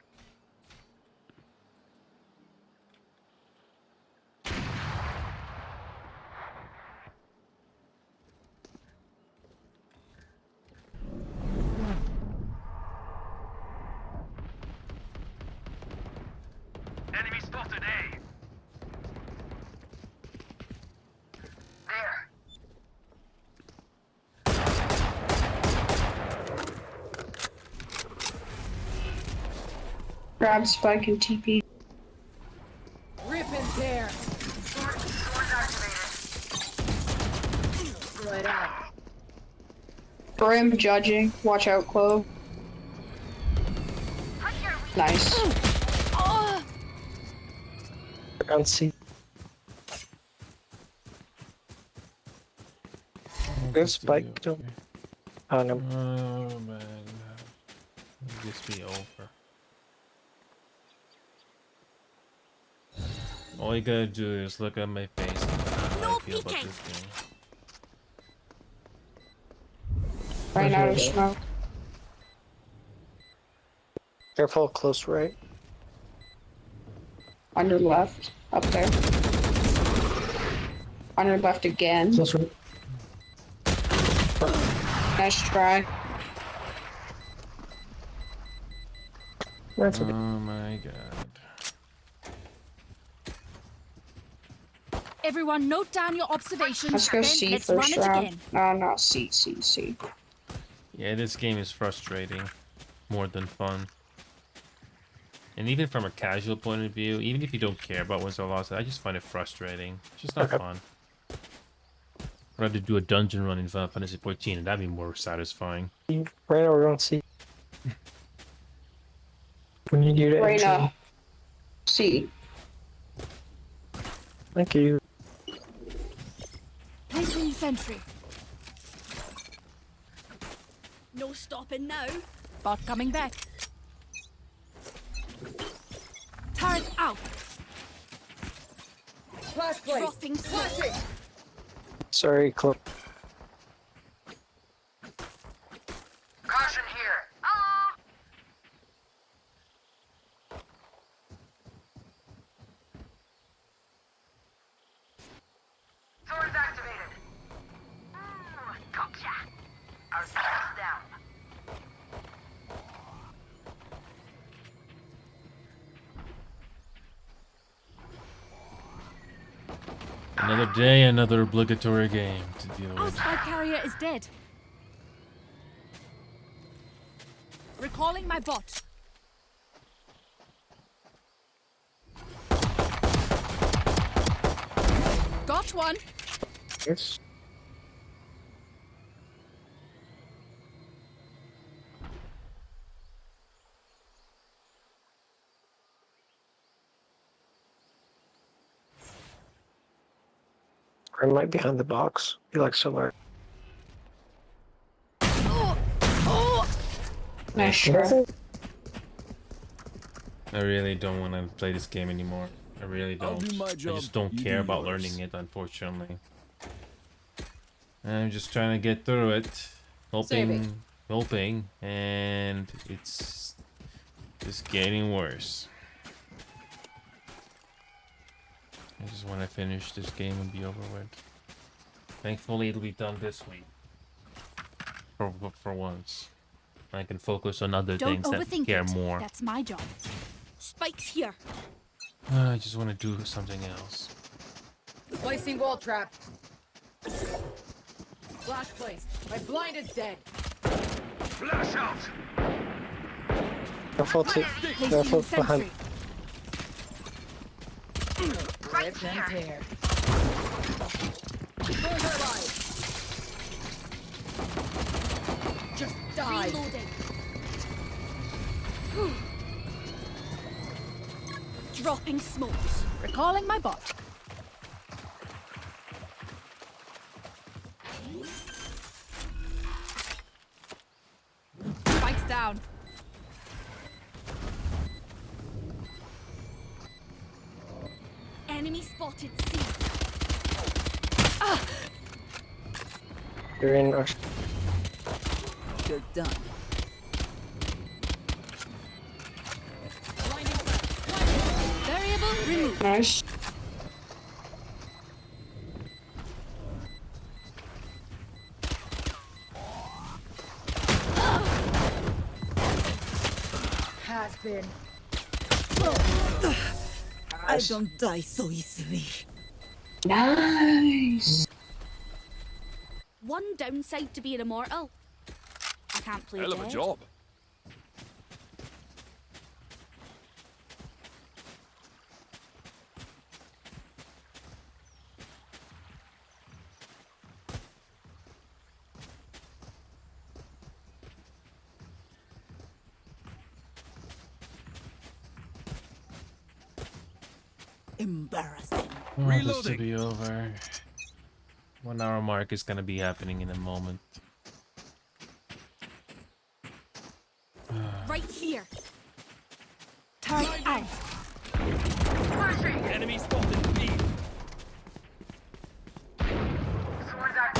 Enemy spotted A. There. Grab spike and TP. Rip and tear. Sword activated. Split out. Brim judging. Watch out, Clove. Put your Nice. Oh, On C. There's spike. Don't. Oh no. Oh man. Let this be over. All you gotta do is look at my face and how No I feel about peeking. this game. Ran out of smoke. Careful, close right. On your left. Up there. On your left again. Close right. Nice try. That's Oh okay. my god. everyone note down your observations. Let's go then C let's run first it round. again. No, no, C, C, C. Yeah, this game is frustrating more than fun. And even from a casual point of view, even if you don't care about wins or losses, I just find it frustrating. It's just not fun. I'd rather do a dungeon run in Final Fantasy 14, and that'd be more satisfying. Right now we're on C. We need you to Right enter. now. C. Thank you. Placing sentry. No stopping now. Bot coming back. Turret out. Flash place. Dropping Flashing. Sorry, Chloe. Caution here. Hello. Swords activated. Another day, another obligatory game to deal Our with. spy carrier is dead. Recalling my bot. Got one. Yes. Or might behind the box. He likes to learn. Nice try. I really don't want to play this game anymore. I really I'll don't. do my I job, just don't you care do about yours. learning it, unfortunately. I'm just trying to get through it, hoping, and it's just getting worse. I just want to finish this game and be over with. Thankfully, it'll be done this week. For once. I can focus on other Don't things that overthink care it. more. That's my job. Spike's here. I just want to do something else. Placing wall trap. Flash placed. My blind is dead. Flash out! Careful to Placing careful sentry. behind. Rip and tear. Burn her alive. Just die. Reloading. Dropping smokes. Recalling my bot. Spike's down. Enemy spotted C. You're in our You're done. Variable removed. Nice. Has been. I don't die so easily. Nice. One downside to being immortal. I can't play Hell of a dead. job. Embarrassing. Oh, this to Reloading. be over. 1 hour mark is gonna be happening in a moment. Right here. Turn out. Enemy spotted B. Swords out.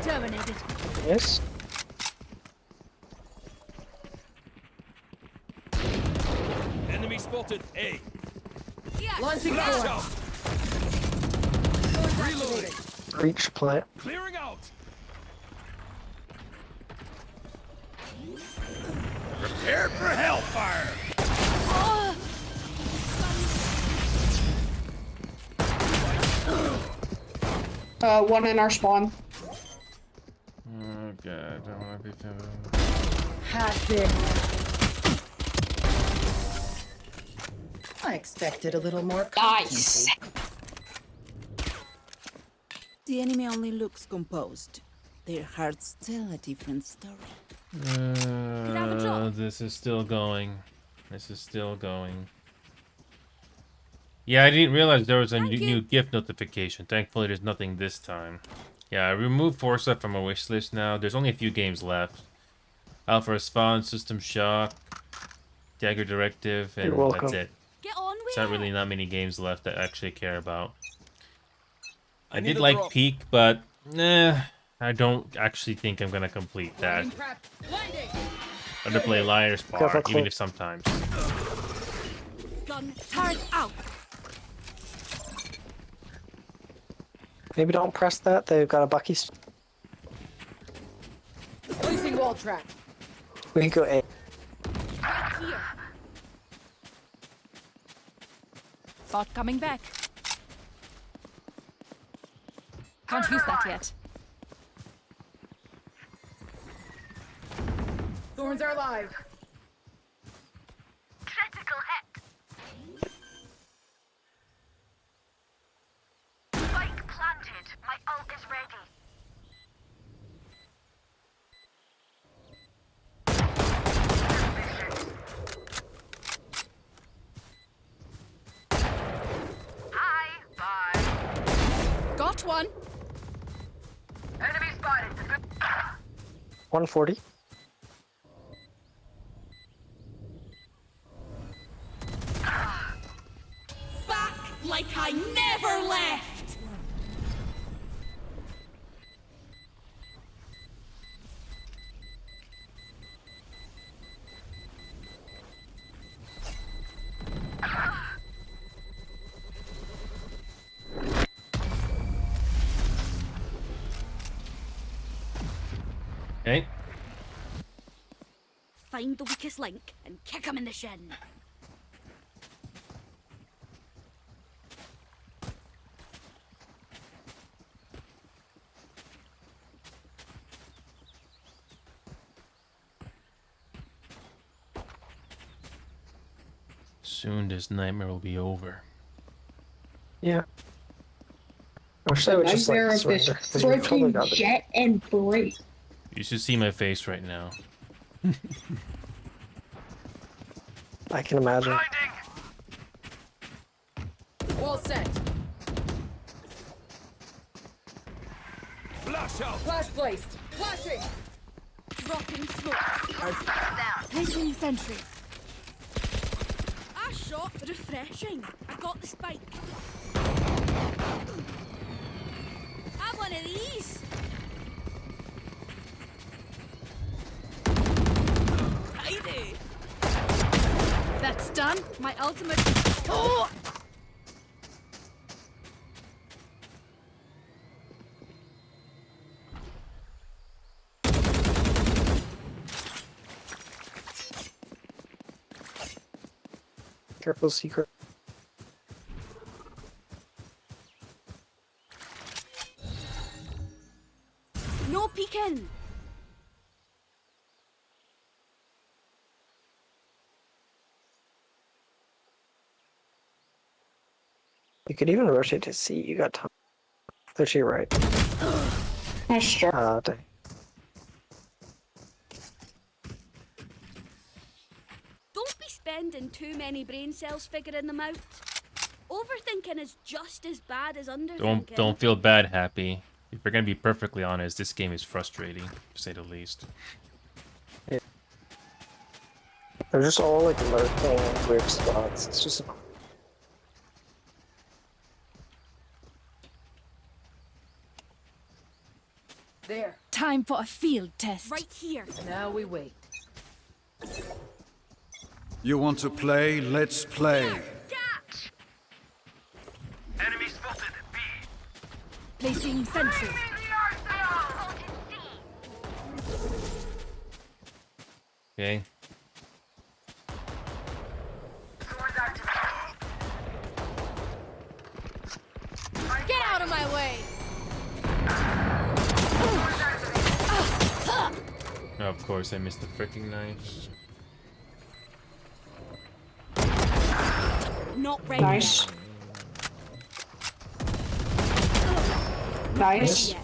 Terminated. yes. Enemy spotted A. Launching Flash forward. out. Reloading. Breach plant. Clearing out. Prepare for hellfire. One in our spawn. Oh god, I don't want to be Has been. I expected a little more. Nice. The enemy only looks composed. Their hearts tell a different story. have a drop? This is still going. This is still going. Yeah, I didn't realize there was a new gift notification. Thankfully, there's nothing this time. Yeah, I removed Forza from my wish list now. There's only a few games left. Alpha Response, System Shock, Dagger Directive, and You're welcome. that's it. Get on with There's not it. really not many games left that I actually care about. I need did a like drop. Peak, but I don't actually think I'm gonna complete that. Prep. Blinding. I'm gonna play Liar's Bar, Careful, even Clint. if sometimes. Gun turned out. Maybe don't press that. They've got a Bucky. Placing wall trap. We can go A. Right here. Bot coming back. Can't use that yet. Thorns are alive. Critical hit. Spike planted. My ult is ready. Hi. Bye. Got one. Enemy spotted. 140. Back like I never left! Okay. Find the weakest link and kick him in the shin. Soon this nightmare will be over. Yeah. I wish they would just Nightmare like of this surrender. 'Cause we totally freaking got it. jet and break. You should see my face right now. I can imagine. Wall set. Flash out! Flash placed. Flashing. Dropping smoke. Placing sentry. A shot. Refreshing. I got the spike. Have one of these. Tidy. That's done. My ultimate. Oh! Careful, secret. No peeking. You could even rotate to C. You got time. They're to your right. Nice try. Dang. Don't be spending too many brain cells figuring them out. Overthinking is just as bad as underthinking. Don't feel bad, Happy. If we're gonna be perfectly honest, this game is frustrating, to say the least. They're just all like lurking in weird spots. It's just There. Time for a field test. Right here. Now we wait. You want to play? Let's play. Catch. Enemy spotted. B. Placing sentry. Okay. Get out of my way. Oh, of course, I missed the freaking knives. Not ready. Nice. Nice. Yet.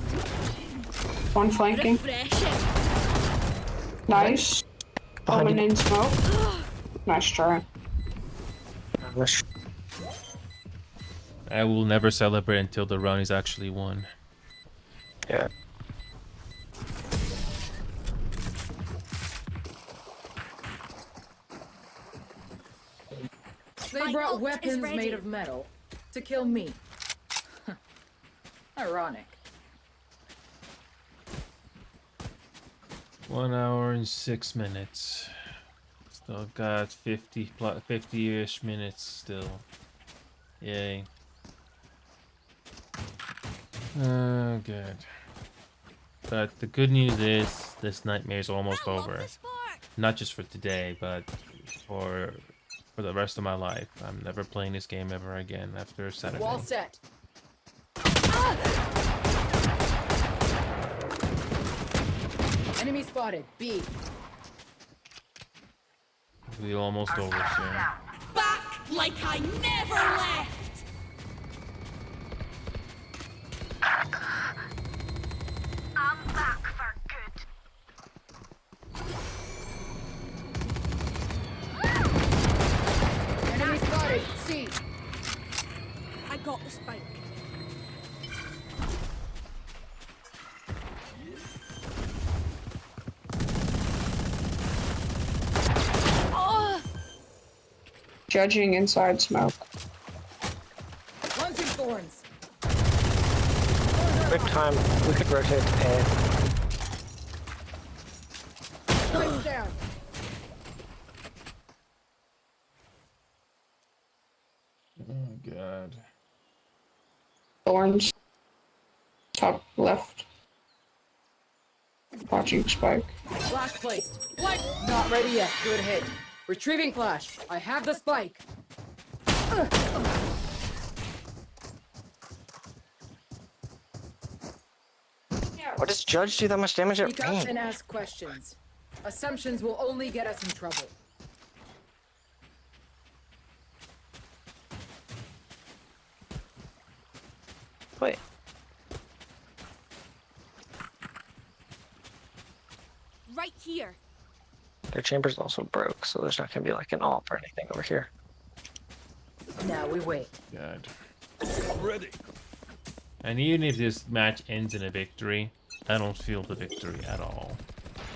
One flanking. Refreshing. Nice. Behind Coming you. in smoke. Nice try. I will never celebrate until the round is actually won. Yeah. They My brought ult is weapons ready. made of metal to kill me. Ironic. 1 hour and 6 minutes. Still got 50-ish minutes still. Yay. Oh, good. But the good news is this nightmare is almost I love over. this part. Not just for today, but for the rest of my life. I'm never playing this game ever again after Saturday. Wall set. spotted. B. We'll be almost over soon. Back like I never left! I'm back for good. Enemy spotted. C. I got the spike. Oh! Judging inside smoke. Launching thorns. Quick time. We could rotate to A. Spikes down. Oh god. Thorns. Top left. Watching spike. Flash placed. What? Not ready yet. Good hit. Retrieving flash. I have the spike. What does Judge do that much damage at Speak up range? and ask questions. Assumptions will only get us in trouble. Wait. Right here. Their chamber's also broke, so there's not gonna be like an AWP or anything over here. Now we wait. God. Ready. And even if this match ends in a victory, I don't feel the victory at all.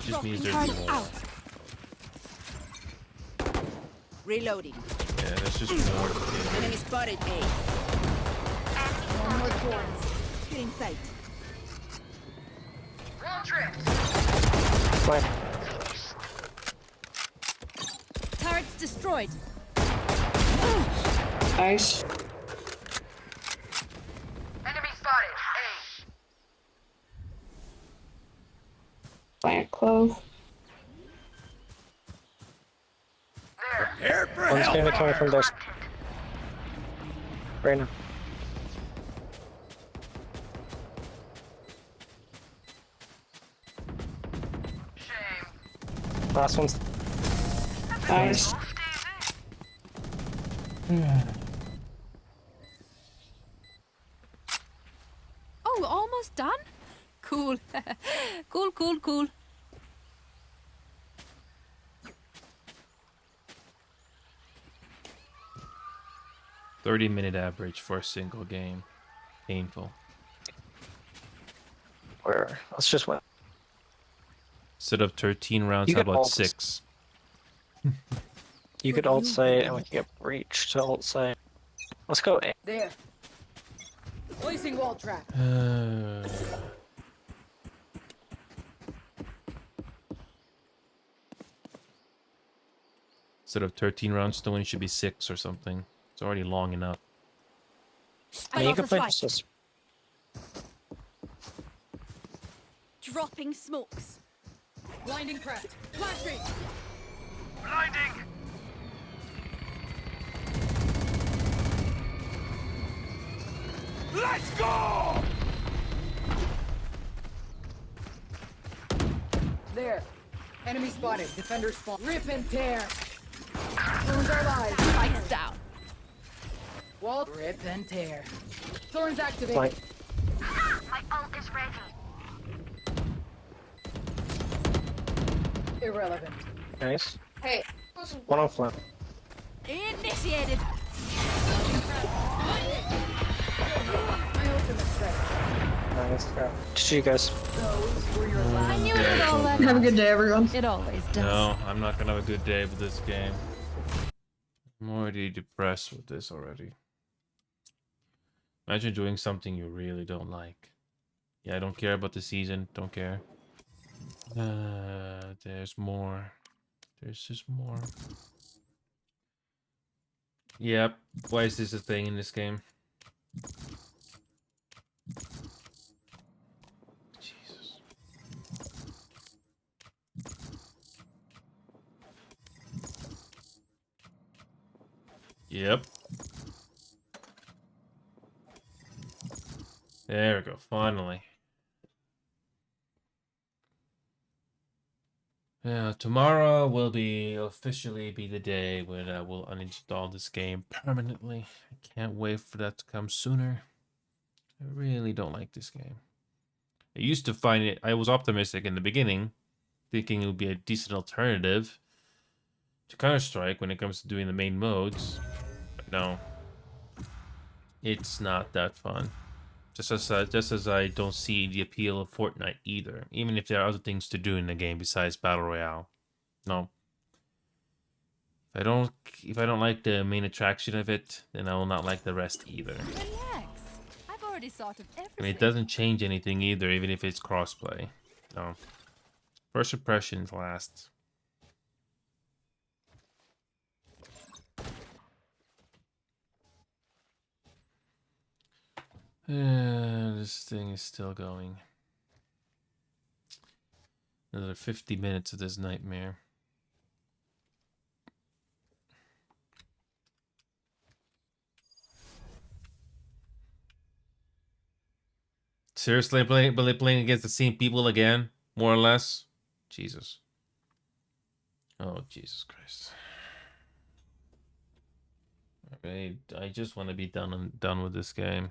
It just means there's more. Out. Reloading. Yeah, there's just more to do. Enemy spotted A. One more thorns. Getting sight. Roll drift. Fine. Turrets destroyed. Nice. Enemy spotted. A. Plant clove. There. One's gonna be coming from those. Right now. Shame. Last one's. Nice. Oh, almost done? Cool. cool. 30-minute average for a single game. Painful. Where? Let's just win. Instead of 13 rounds, You how could about ult. 6? You could ult say, and we can get breach to ult say. Let's go A. There. Placing wall trap. Instead of 13 rounds, the win should be 6 or something. It's already long enough. I mean, you off could the play spike. just. Dropping smokes. Blinding prepped. Flashing. Blinding. Let's go. There. Enemy spotted. Defender spawn. Rip and tear. Thorns are live. Spikes down. Wall. Rip and tear. Thorns activate. Like, My ult is ready. Irrelevant. nice. Hey. One on flank. Initiated. My ultimate strike. Nice. See you guys. Those were your I last. knew it would all end. Have a good day, everyone. It always does. No, I'm not gonna have a good day with this game. I'm already depressed with this already. Imagine doing something you really don't like. Yeah, I don't care about the season. Don't care. There's more. There's just more. Yep. Why is this a thing in this game? Jesus. Yep. There we go. Finally. Yeah, tomorrow will be officially be the day when I will uninstall this game permanently. I can't wait for that to come sooner. I really don't like this game. I used to find it, I was optimistic in the beginning, thinking it would be a decent alternative to Counter-Strike when it comes to doing the main modes. But no, it's not that fun. Just as I don't see the appeal of Fortnite either, even if there are other things to do in the game besides Battle Royale. No. If I don't like the main attraction of it, then I will not like the rest either. Relax. I've already thought of everything. I mean, it doesn't change anything either, even if it's crossplay. No. First impressions last. This thing is still going. Another 50 minutes of this nightmare. Seriously, playing against the same people again, more or less. Jesus. Oh, Jesus Christ. I just want to be done with this game.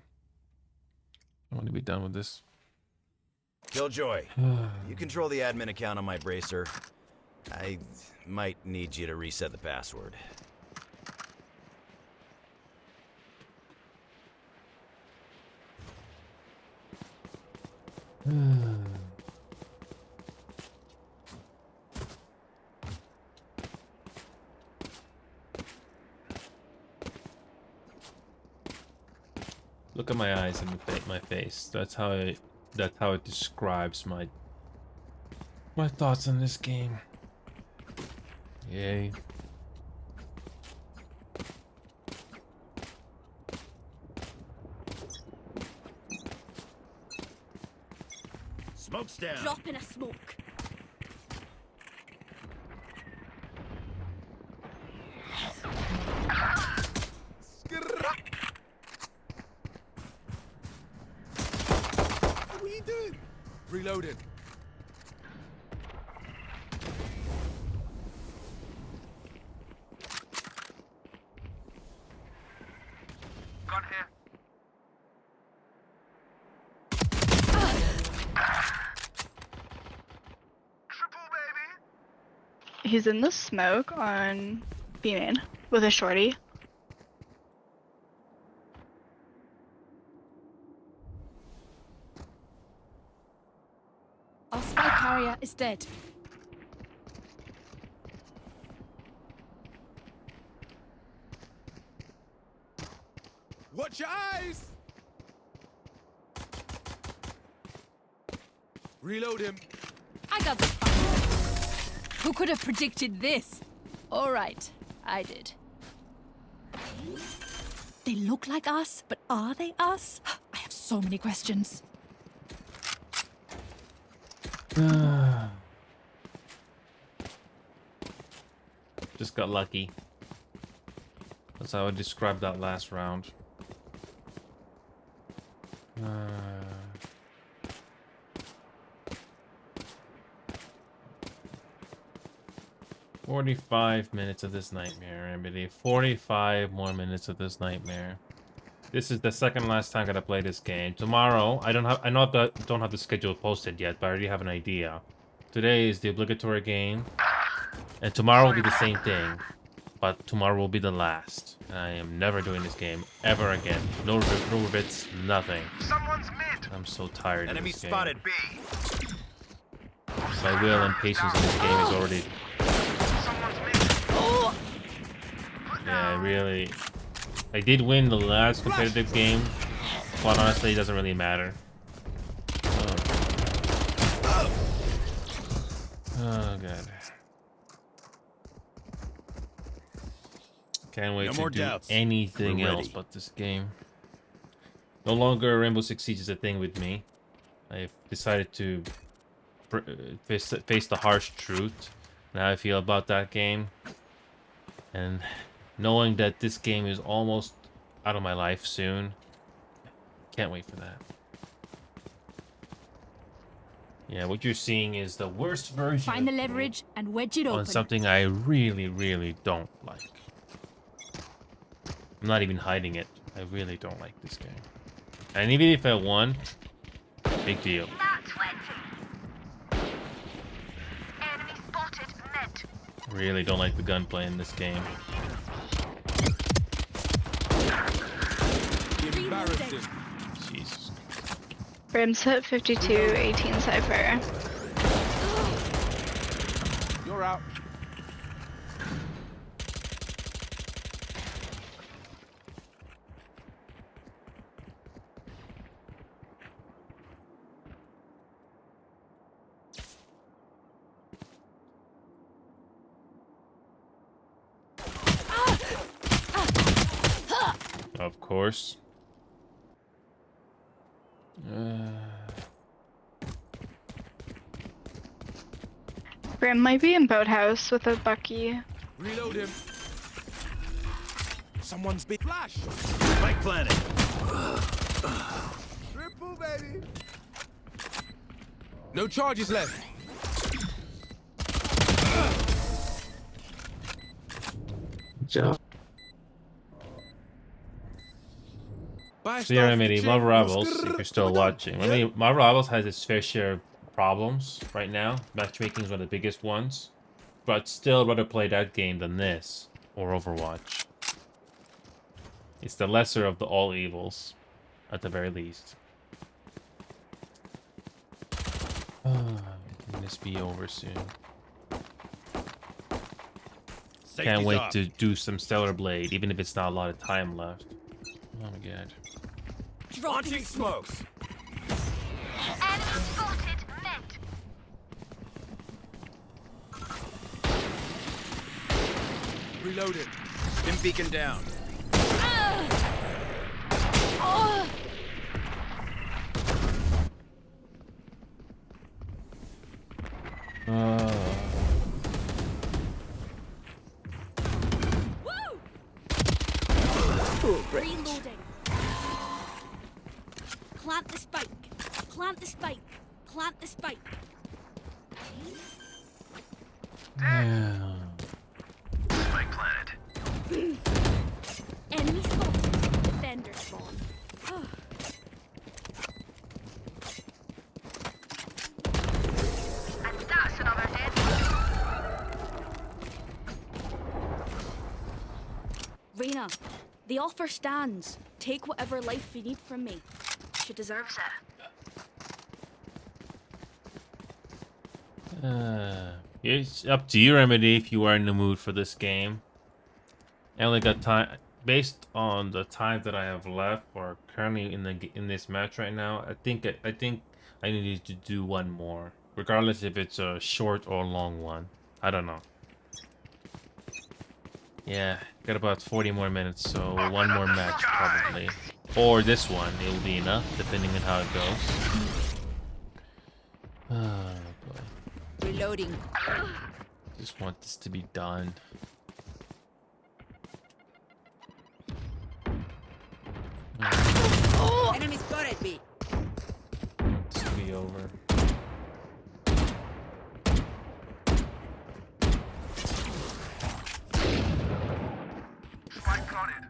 I want to be done with this. Killjoy, you control the admin account on my bracer. I might need you to reset the password. Look at my eyes and my face. That's how it describes my thoughts on this game. Yay. Smoke's down. Drop in a smoke. What are you doing? Reloading. Gun here. Triple, baby. He's in the smoke on B-main with a shorty. Our spy carrier is dead. Watch your eyes! Reload him. I got the spy. Who could have predicted this? All right, I did. They look like us, but are they us? I have so many questions. Just got lucky. That's how I would describe that last round. 45 minutes of this nightmare, I believe. 45 more minutes of this nightmare. This is the second last time I'm gonna play this game. Tomorrow, I don't have the schedule posted yet, but I already have an idea. Today is the obligatory game, and tomorrow will be the same thing, but tomorrow will be the last. And I am never doing this game ever again. No bits, nothing. Someone's mid. I'm so tired Enemy of this spotted game. B. My will and patience in this game is already... Someone's mid. Yeah, really... I did win the last competitive game, but honestly, it doesn't really matter. Oh god. Can't wait to do anything else but this game. No longer Rainbow Six Siege is a thing with me. I've decided to face the harsh truth and how I feel about that game. And knowing that this game is almost out of my life soon, can't wait for that. Yeah, what you're seeing is the worst version Find the of me leverage and wedge it on open. something I really, really don't like. I'm not even hiding it. I really don't like this game. And even if I won, big deal. Not 20. Enemy spotted. Mid. I really don't like the gunplay in this game. Embarrassing. Jesus. Brim's hit 52, 18 Cypher. You're out. Of course. Brim might be in boathouse with a Bucky. Reload him. Someone's been flash. Spike planted. Triple, baby. No charges left. Yeah. So yeah, Remedy, Marvel Rivals, if you're still watching. I mean, Marvel Rivals has its fair share of problems right now. Matchmaking is one of the biggest ones. But still rather play that game than this, or Overwatch. It's the lesser of the all evils, at the very least. Can this be over soon? Can't wait to do some Stellar Blade, even if it's not a lot of time left. Oh my god. Launching smokes. Enemy spotted. Mid. Reload it. Stim beacon down. Reloading. Plant the spike. Plant the spike. Plant the spike. Spike planted. Enemy spotted. Defender spawn. And that's another head. Reyna, the offer stands. Take whatever life you need from me. She deserves it. It's up to you, Remedy, if you are in the mood for this game. I only got time based on the time that I have left, or currently in this match right now. I think I need to do one more, regardless if it's a short or long one. I don't know. Yeah, got about 40 more minutes, so one more match probably, or this one. It will be enough, depending on how it goes. Oh boy. Reloading. Just want this to be done. Enemy spotted B. This to be over. Spike planted.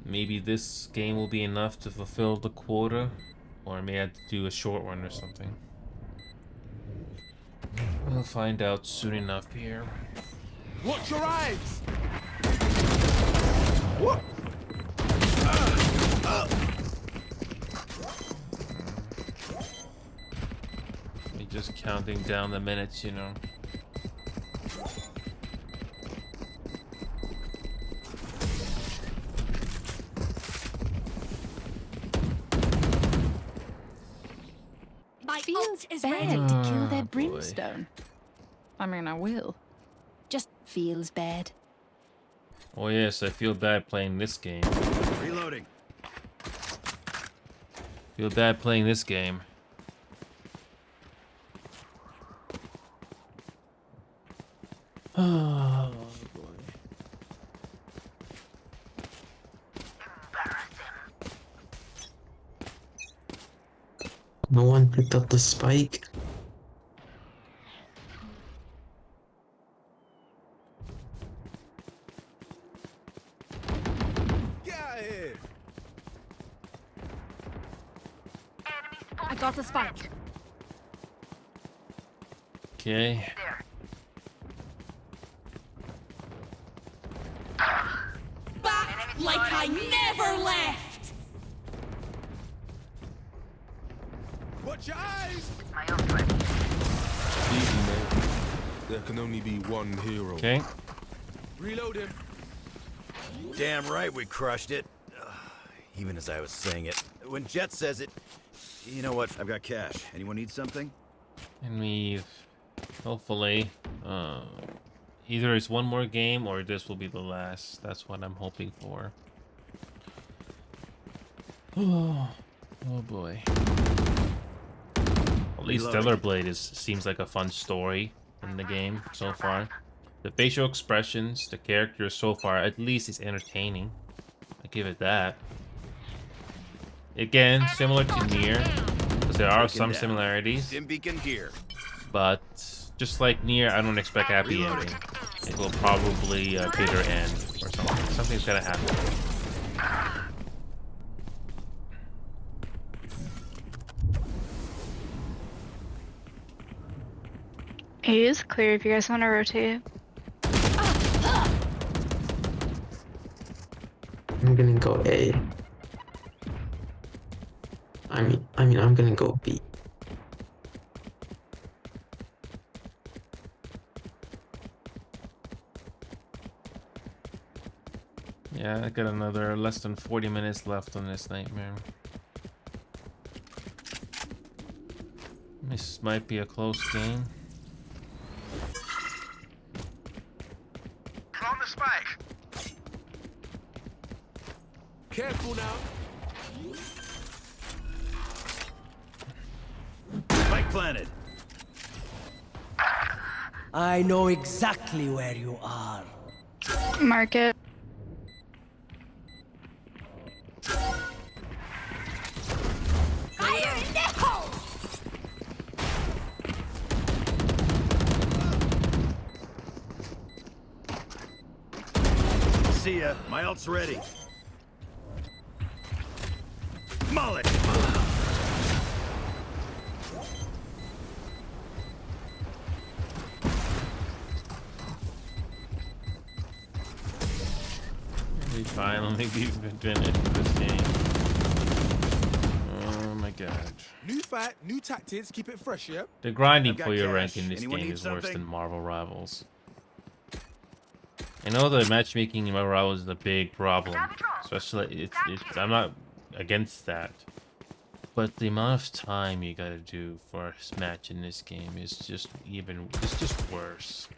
Maybe this game will be enough to fulfill the quota, or I may have to do a short one or something. We'll find out soon enough here. Watch your eyes. Me just counting down the minutes, you know. My Feels ult is bad ready. to kill Oh, their boy. brimstone. I mean, I will. Just feels bad. Oh yes, I feel bad playing this game. Reloading. Feel bad playing this game. Oh boy. No one picked up the spike. Get out of here! I got the spike. Okay. Back like I never left. Watch your eyes! Easy, mate. There can only be one hero. Okay. Reload him. Damn right we crushed it. Even as I was saying it. When Jet says it, you know what? I've got cash. Anyone need something? And we've hopefully either it's one more game or this will be the last. That's what I'm hoping for. Oh boy. At least Stellar Blade seems like a fun story in the game so far. The facial expressions, the characters so far, at least is entertaining. I give it that. Again, similar to Nier, because there are some similarities. Dim beacon here. But just like Nier, I don't expect a happy ending. It will probably bitter end or something. Something's gonna happen. A is clear if you guys want to rotate. I'm gonna go A. I mean, I'm gonna go B. Yeah, I got another less than 40 minutes left on this nightmare. This might be a close game. On the spike. Careful now. Spike planted. I know exactly where you are. Mark it. See ya. My ult's ready. Mullet. We finally beat this game. Oh my god. New fight, new tactics, keep it fresh, yeah? The grinding I've got for your cash. rank in this Anyone game need is worse something? than Marvel Rivals. I know the matchmaking in Marvel Rivals is a big problem, especially it's I'm not against that, but the amount of time you gotta do for a match in this game is just worse.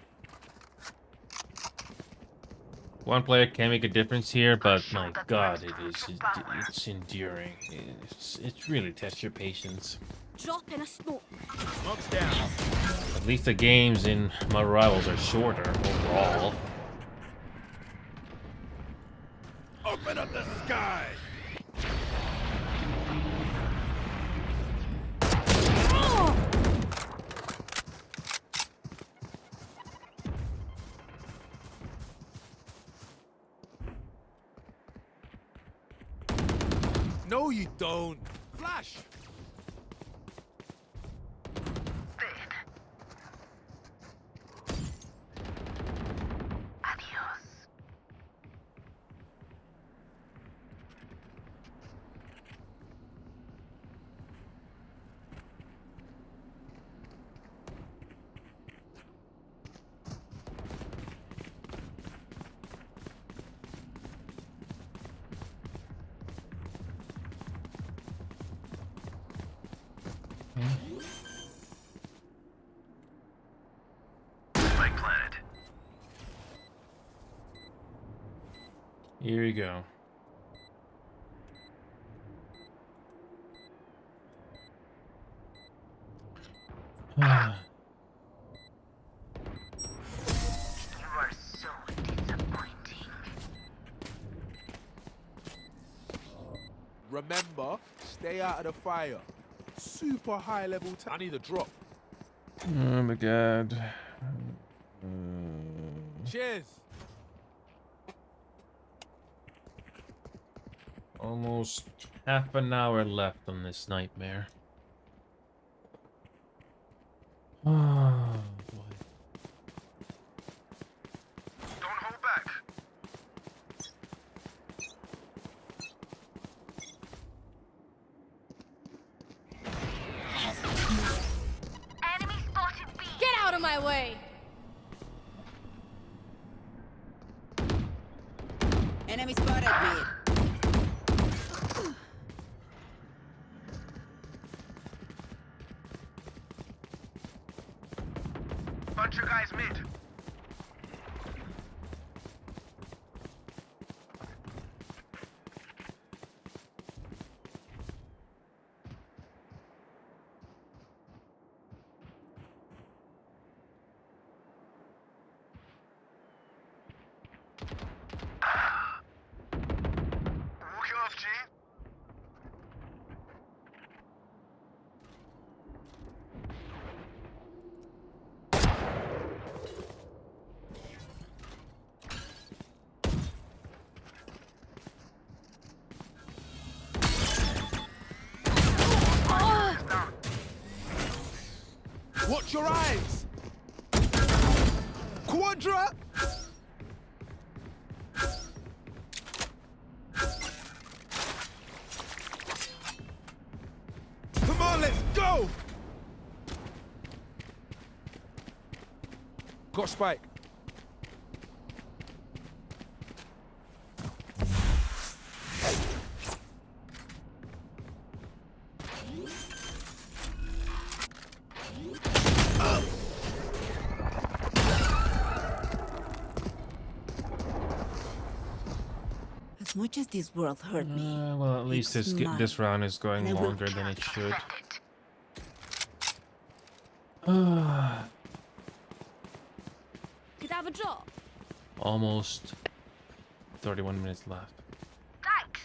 One player can make a difference here, but my god, it's enduring. It really tests your patience. Drop in a smoke. Smoke's down. At least the games in Marvel Rivals are shorter overall. Open up the sky. No, you don't. Flash. Spike planted. Here we go. Remember, stay out of the fire. Super high level. I need a drop. Oh my god. Cheers. Almost half an hour left on this nightmare. Oh boy. Don't hold back. Enemy spotted B. Get out of my way! Enemy spotted mid. Bunch of guys mid. Walk it off, G. Watch your eyes. Quadra. Come on, let's go. Got spike. As much as this world hurt me, Well, at least it's mine, this round is going and I will longer than it should. Could I have a drop? Almost 31 minutes left. Thanks.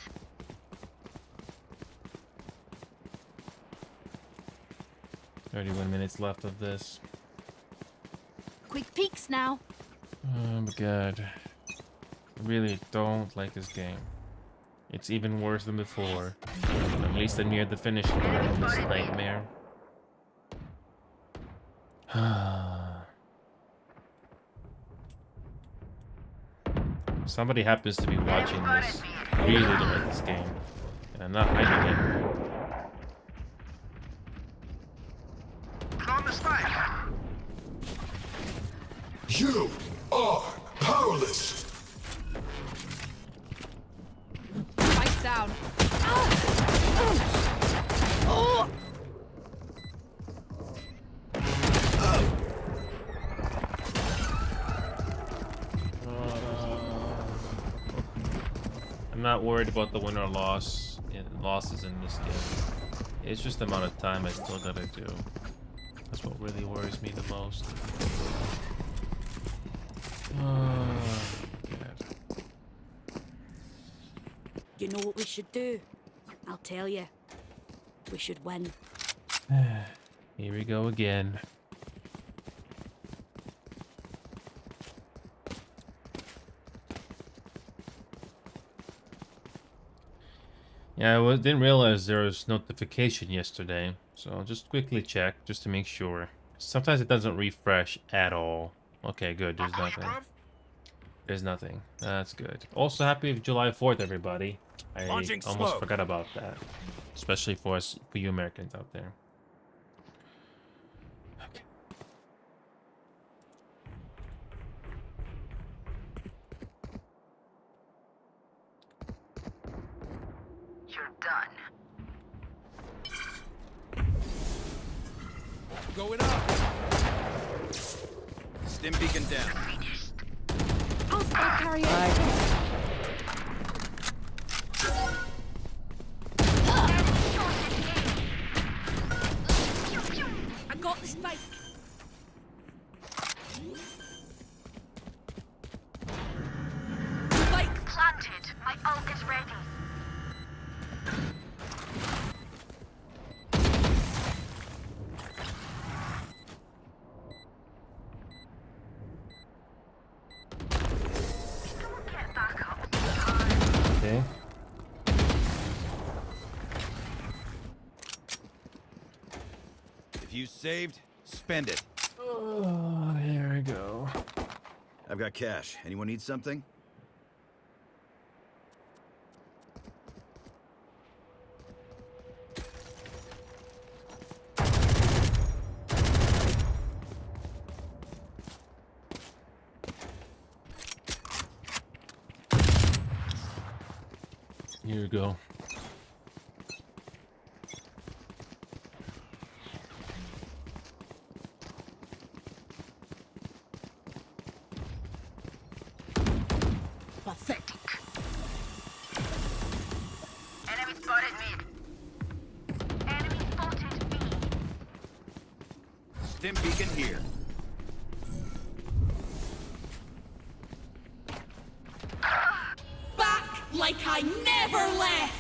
31 minutes left of this. Quick peeks now. Oh my god. I really don't like this game. It's even worse than before. At least I'm near the finish line of this nightmare. Somebody happens to be watching this. Really don't like this game. And I'm not hiding it. On the spike. You are powerless. Spike's down. Oh! I'm not worried about the win or losses in this game. It's just the amount of time I still gotta do. That's what really worries me the most. Oh, God. You know what we should do? I'll tell you. We should win. Here we go again. Yeah, I didn't realize there was notification yesterday, so I'll just quickly check just to make sure. Sometimes it doesn't refresh at all. Okay, good. There's nothing. There's nothing. That's good. Also, happy July 4th, everybody. I almost forgot about that, especially for you Americans out there. Okay. You're done. Going up. Stim beacon down. I'll spike carrier. I got the spike. Spike planted. My ult is ready. Okay. If you saved, spend it. Oh, here we go. I've got cash. Anyone need something? Here we go. Pathetic. Enemy spotted mid. Enemy spotted B. Stim beacon here. Back like I never left!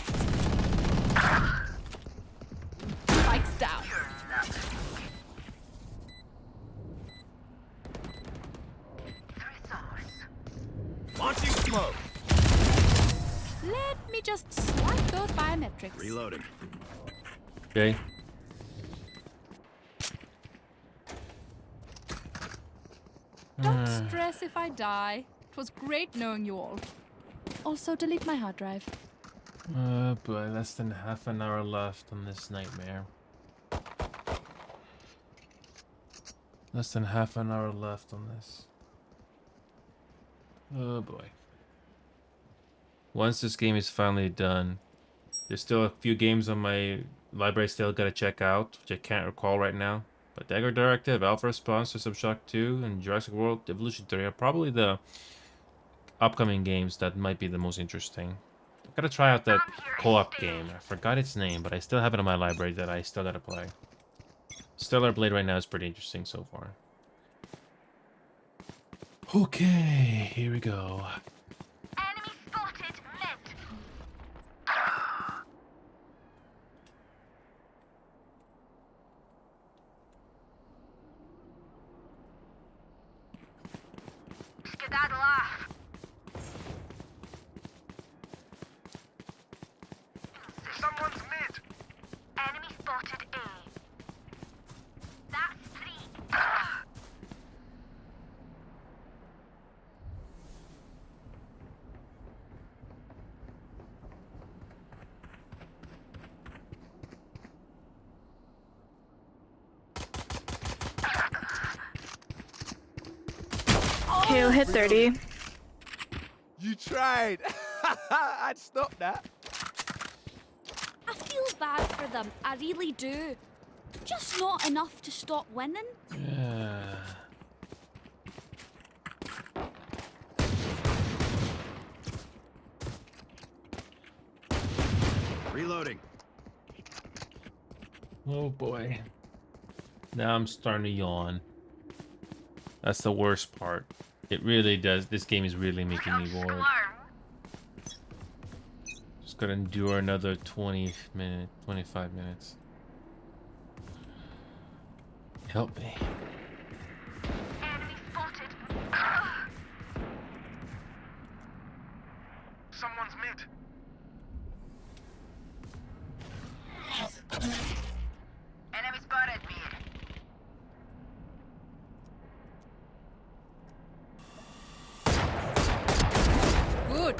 Spikes down. Launching smoke. Let me just swipe those biometrics. Reloading. Okay. Don't stress if I die. It was great knowing you all. Also, delete my hard drive. Boy, less than half an hour left on this nightmare. Less than half an hour left on this. Oh boy. Once this game is finally done, there's still a few games on my library still gotta check out, which I can't recall right now. But Dagger Directive, Alpha Response, System Shock 2, and Jurassic World Evolution 3 are probably the upcoming games that might be the most interesting. I gotta try out that co-op game. I forgot its name, but I still have it in my library that I still gotta play. Stellar Blade right now is pretty interesting so far. Okay, here we go. Enemy spotted mid. Skedaddle off. Someone's mid. Enemy spotted A. That's 3. KO hit 30. You tried. I'd stop that. I feel bad for them, I really do. Just not enough to stop winning. Yeah. Reloading. Oh boy. Now I'm starting to yawn. That's the worst part. It really does. This game is really making me bored. Just gotta endure another 25 minutes. Help me. Enemy spotted. Someone's mid. Enemy spotted mid. Good.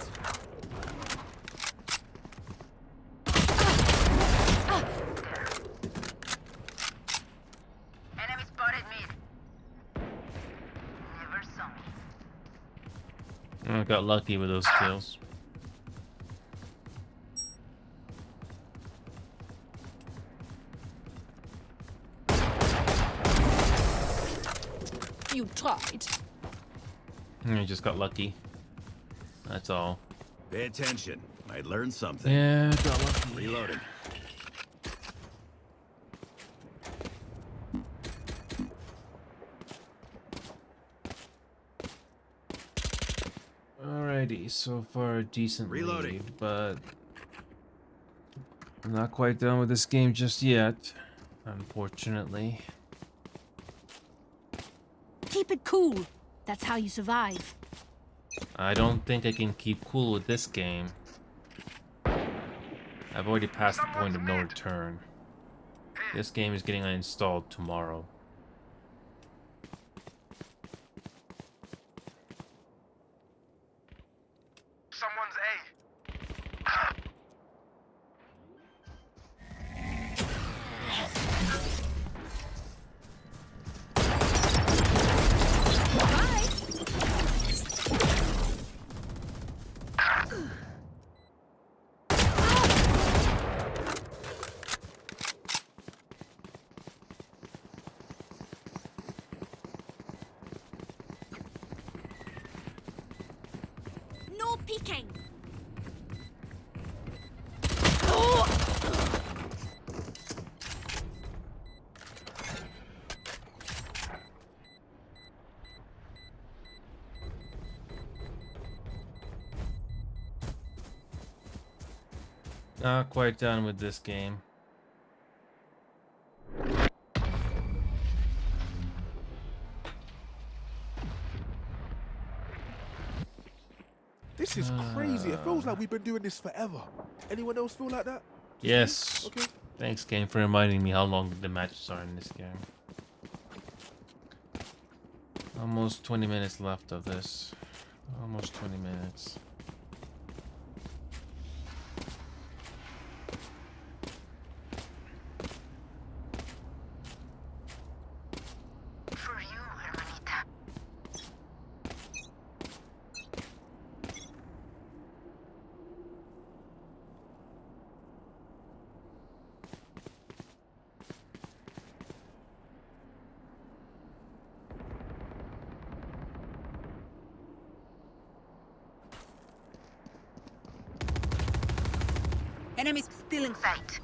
Enemy spotted mid. Never saw me. I got lucky with those kills. You tried. I just got lucky. That's all. Pay attention. Might learn something. Yeah, got lucky. Reloading. Alrighty, so far a decent Reloading. lead, but I'm not quite done with this game just yet, unfortunately. Keep it cool. That's how you survive. I don't think I can keep cool with this game. I've already passed the point of no return. This game is getting uninstalled tomorrow. Someone's No peeking! Not quite done with this game. This is crazy. It feels like we've been doing this forever. Anyone else feel like that? Yes. Okay. Thanks, game, for reminding me how long the matches are in this game. Almost 20 minutes left of this. Almost 20 minutes. for you, hermanita. Enemies still in sight.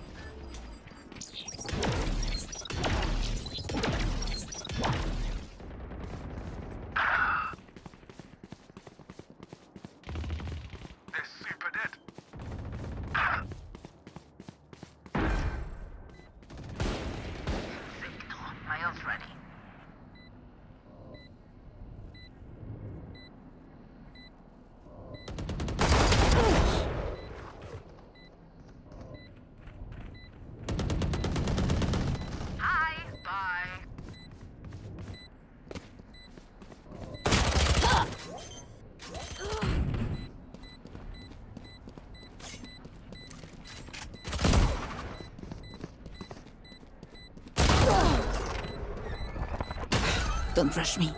They're super dead. Signal. My ult's ready. Hi. Bye. Don't rush me.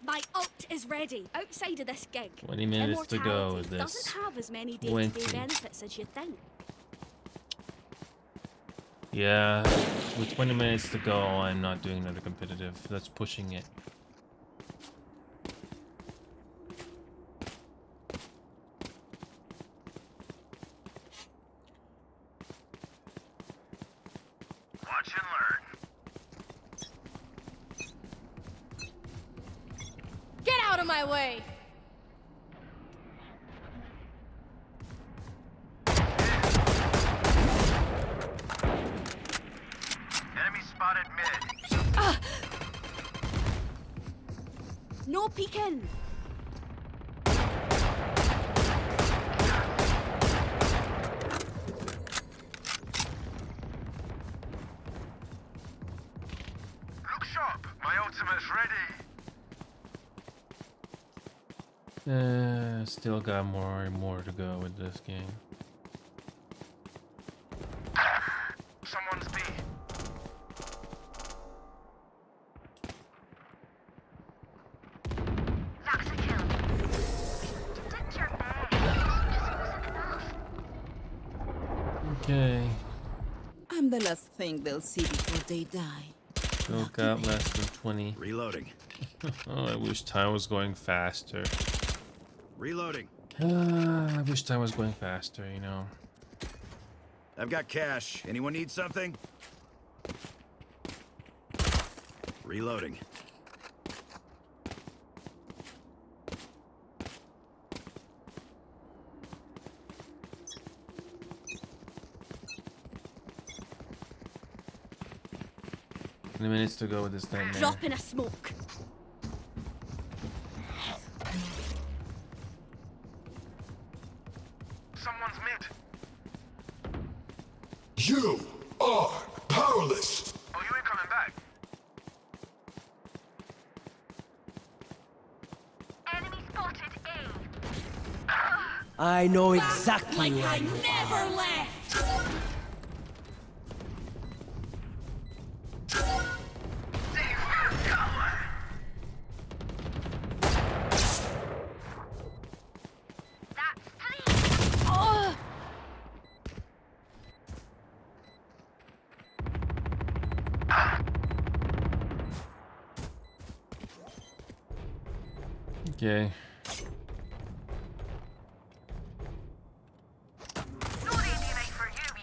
My ult is ready. Outside of this gig, 20 minutes to go with Immortality this. doesn't have as many day-to-day 20. benefits as you think. Yeah, with 20 minutes to go, I'm not doing another competitive. That's pushing it. Watch and learn. Get out of my way! Enemy spotted mid. No peeking! Look sharp. My ultimate's ready. Still got more and more to go with this game. Someone's B. That's a kill. You did your best. Just wasn't enough. Okay. I'm the last thing they'll see before they die. Still got less than 20. Reloading. Oh, I wish time was going faster. Reloading. I wish time was going faster, you know. I've got cash. Anyone need something? Reloading. 20 minutes to go with this nightmare. Drop in a smoke. Someone's mid. You are powerless. Oh, you ain't coming back. Enemy spotted A. I know exactly Like where I you never left. Oh! Okay. No easy night for you, wee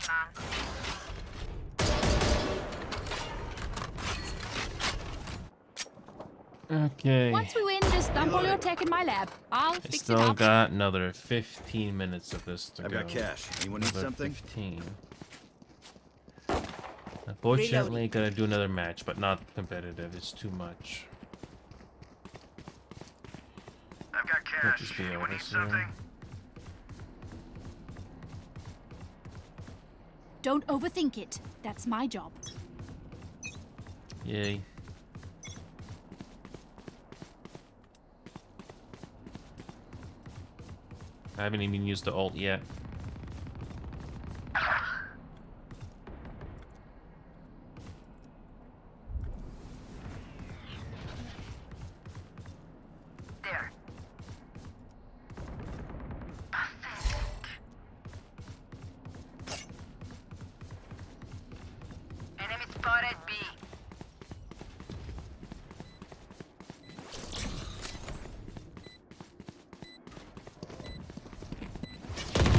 man. Okay. Once we win, just dump all your tech in my lab. I'll I fix it still up. got another 15 minutes of this to I've go. got cash. Anyone need Another something? 15. Unfortunately, gotta do another match, but not competitive. It's too much. I've got Let's cash. just be Anyone need honest here. something? Don't overthink it. That's my job. Yay. I haven't even used the ult yet. There. Enemy spotted B.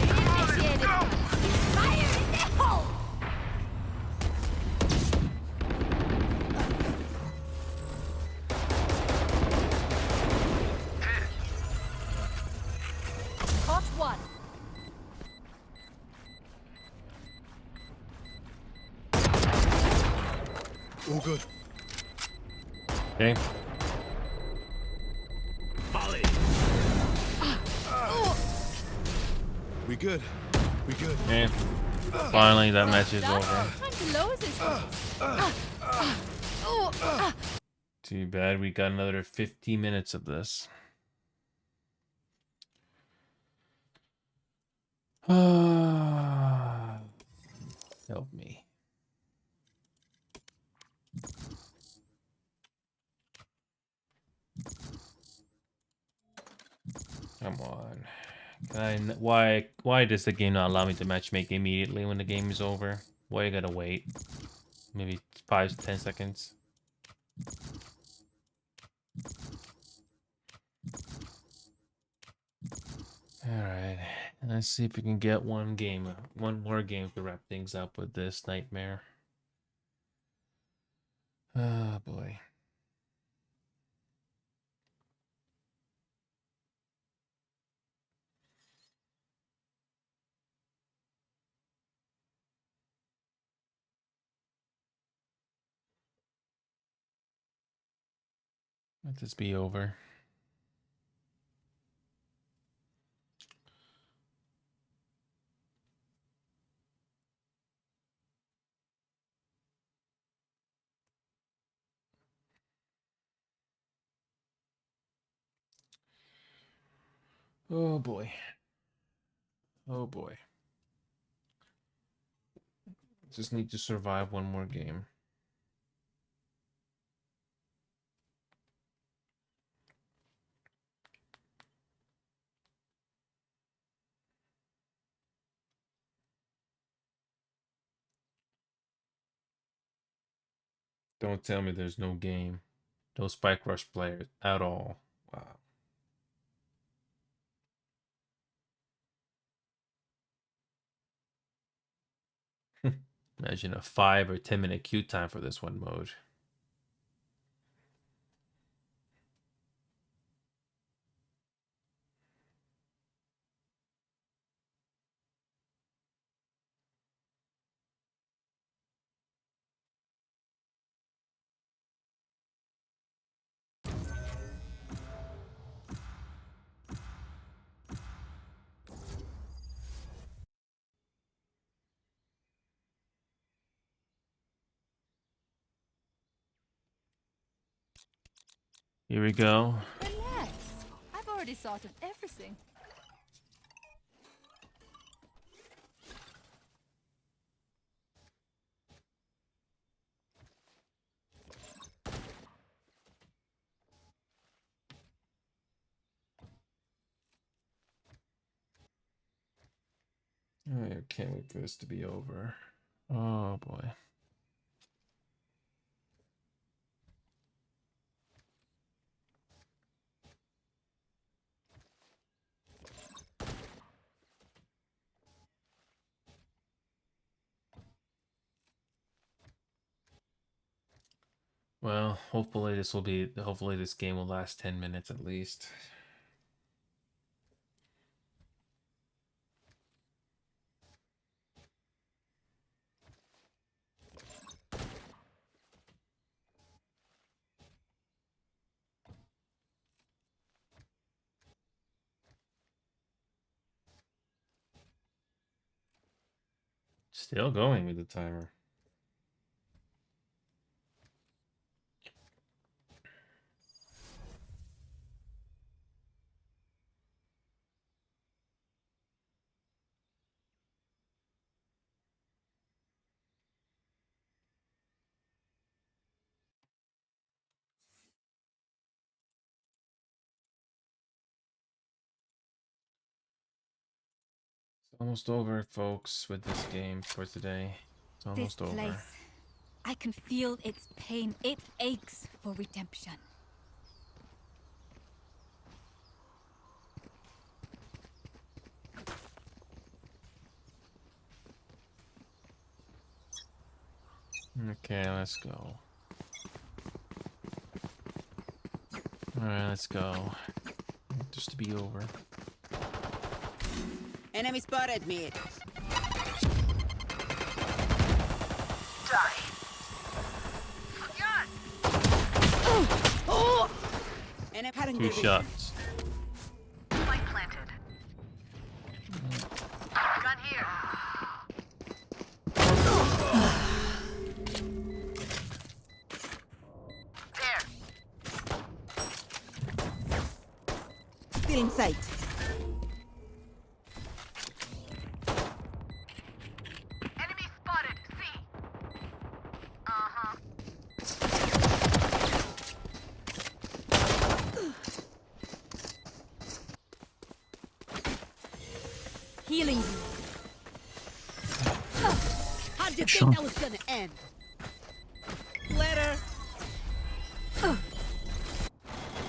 Initiated. Fire in the hole. Caught one. All good. Okay. We good. We good. Okay. Finally, that match is over. Time to lower this. Too bad we got another 50 minutes of this. Help me. Come on. Can I, why does the game not allow me to matchmake immediately when the game is over? Why you gotta wait? Maybe 5-10 seconds. Alright. Let's see if we can get one more game to wrap things up with this nightmare. Oh boy. Let this be over. Oh boy. Oh boy. Just need to survive one more game. Don't tell me there's no game. No Spike Rush players at all. Wow. Imagine a 5 or 10 minute queue time for this one mode. Here we go. Relax. I've already thought of everything. I can't wait for this to be over. Oh boy. Well, hopefully this game will last 10 minutes at least. Still going with the timer. It's almost over, folks, with this game for today. It's almost This over. place. I can feel its pain. It aches for redemption. Okay, let's go. Alright, let's go. Just to be over. Enemy spotted me. Die. And I'm Two shots. Light planted. Gun here. There. Still in sight. Enemy spotted. See. Uh-huh. Healing you. How did you think that was gonna end? Later.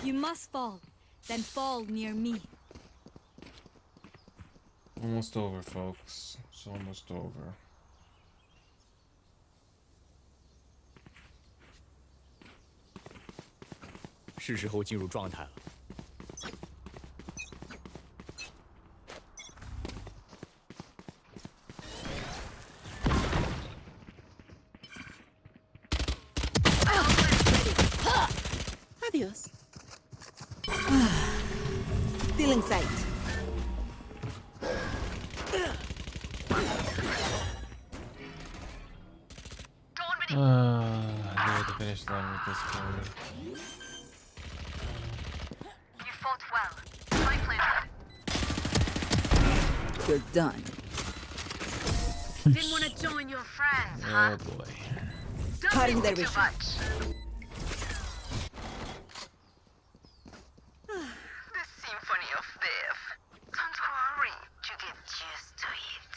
You must fall. Then fall near me. Almost over, folks. It's almost over. 是时候进入状态了。 Adios. Still in sight. Near the finish line with this game. You fought well. Light planted. You're done. Didn't want to join your friends, huh? Oh boy. Don't Cutting their think too vision. much. The symphony of death. Don't worry, you get used to it.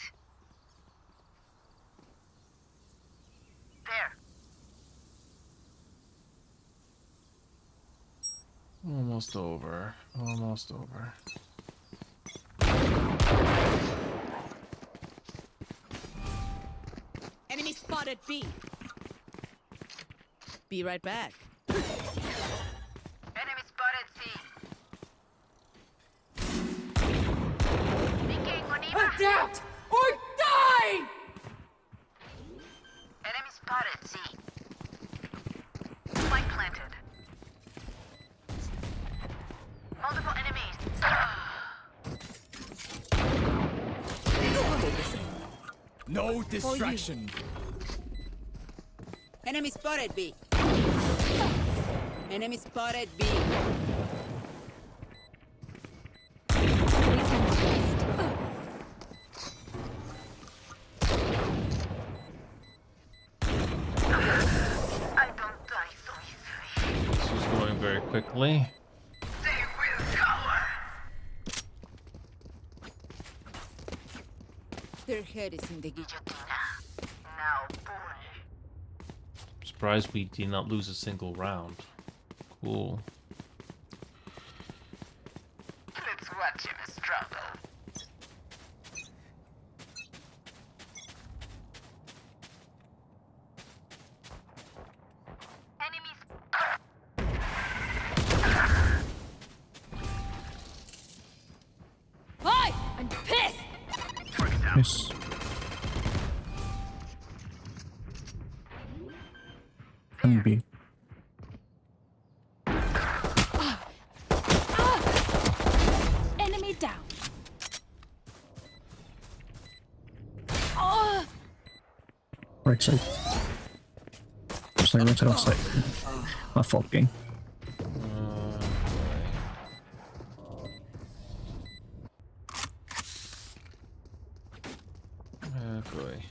There. Almost over. Almost over. Enemy spotted B. Be right back. Enemy spotted C. Peeking on Eva. Adapt or die! Enemy spotted C. Light planted. Multiple enemies. No distraction. Enemy spotted B. Enemy spotted B. I don't die so easily. This is going very quickly. They will cower. Their head is in the Now bull. Surprised we did not lose a single round. Cool. Let's watch him struggle. Hi! I'm pissed! Yes. And B. Enemy down. Oh! Right side. Sorry, right side, left side. My fault, gang. Oh boy.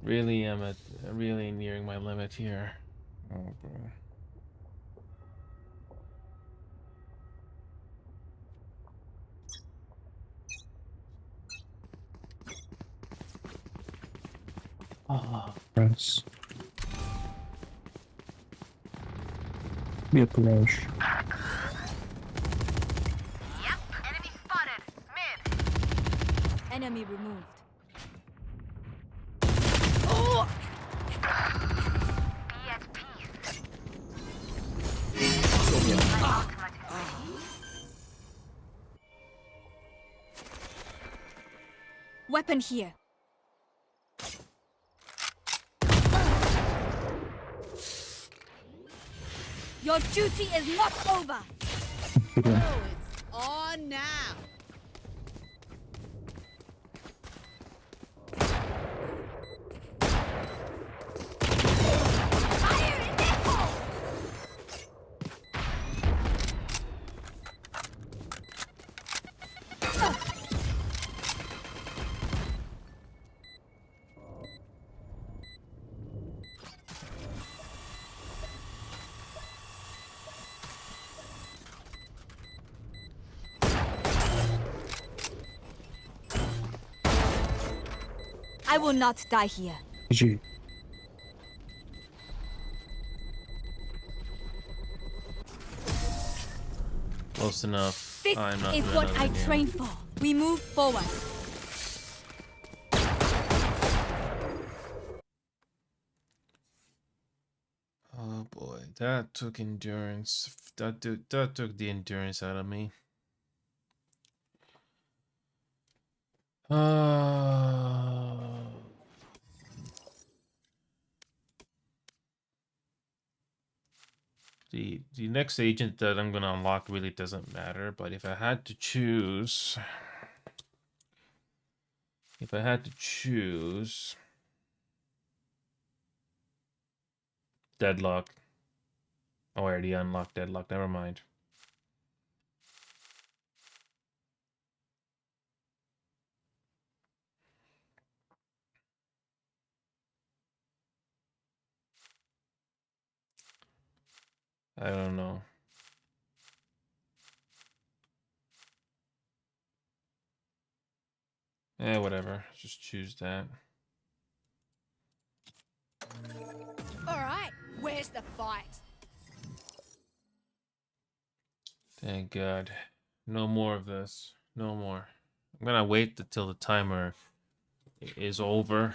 Really am at really nearing my limit here. Oh boy. Oh. Press. Be a push. Yep, enemy spotted. Mid. Enemy removed. Oh! Be at peace. Weapon here. Your duty is not over. It's on now. Fire in the hole! I will not die here. GG. Close enough. This I'm not is doing what another I game. trained for. We move forward. Oh boy, that took endurance. That took the endurance out of me. The next agent that I'm gonna unlock really doesn't matter, but if I had to choose, Deadlock. Oh, I already unlocked Deadlock. Never mind. I don't know. Whatever. Just choose that. All right, where's the fight? Thank God. No more of this. No more. I'm gonna wait until the timer is over.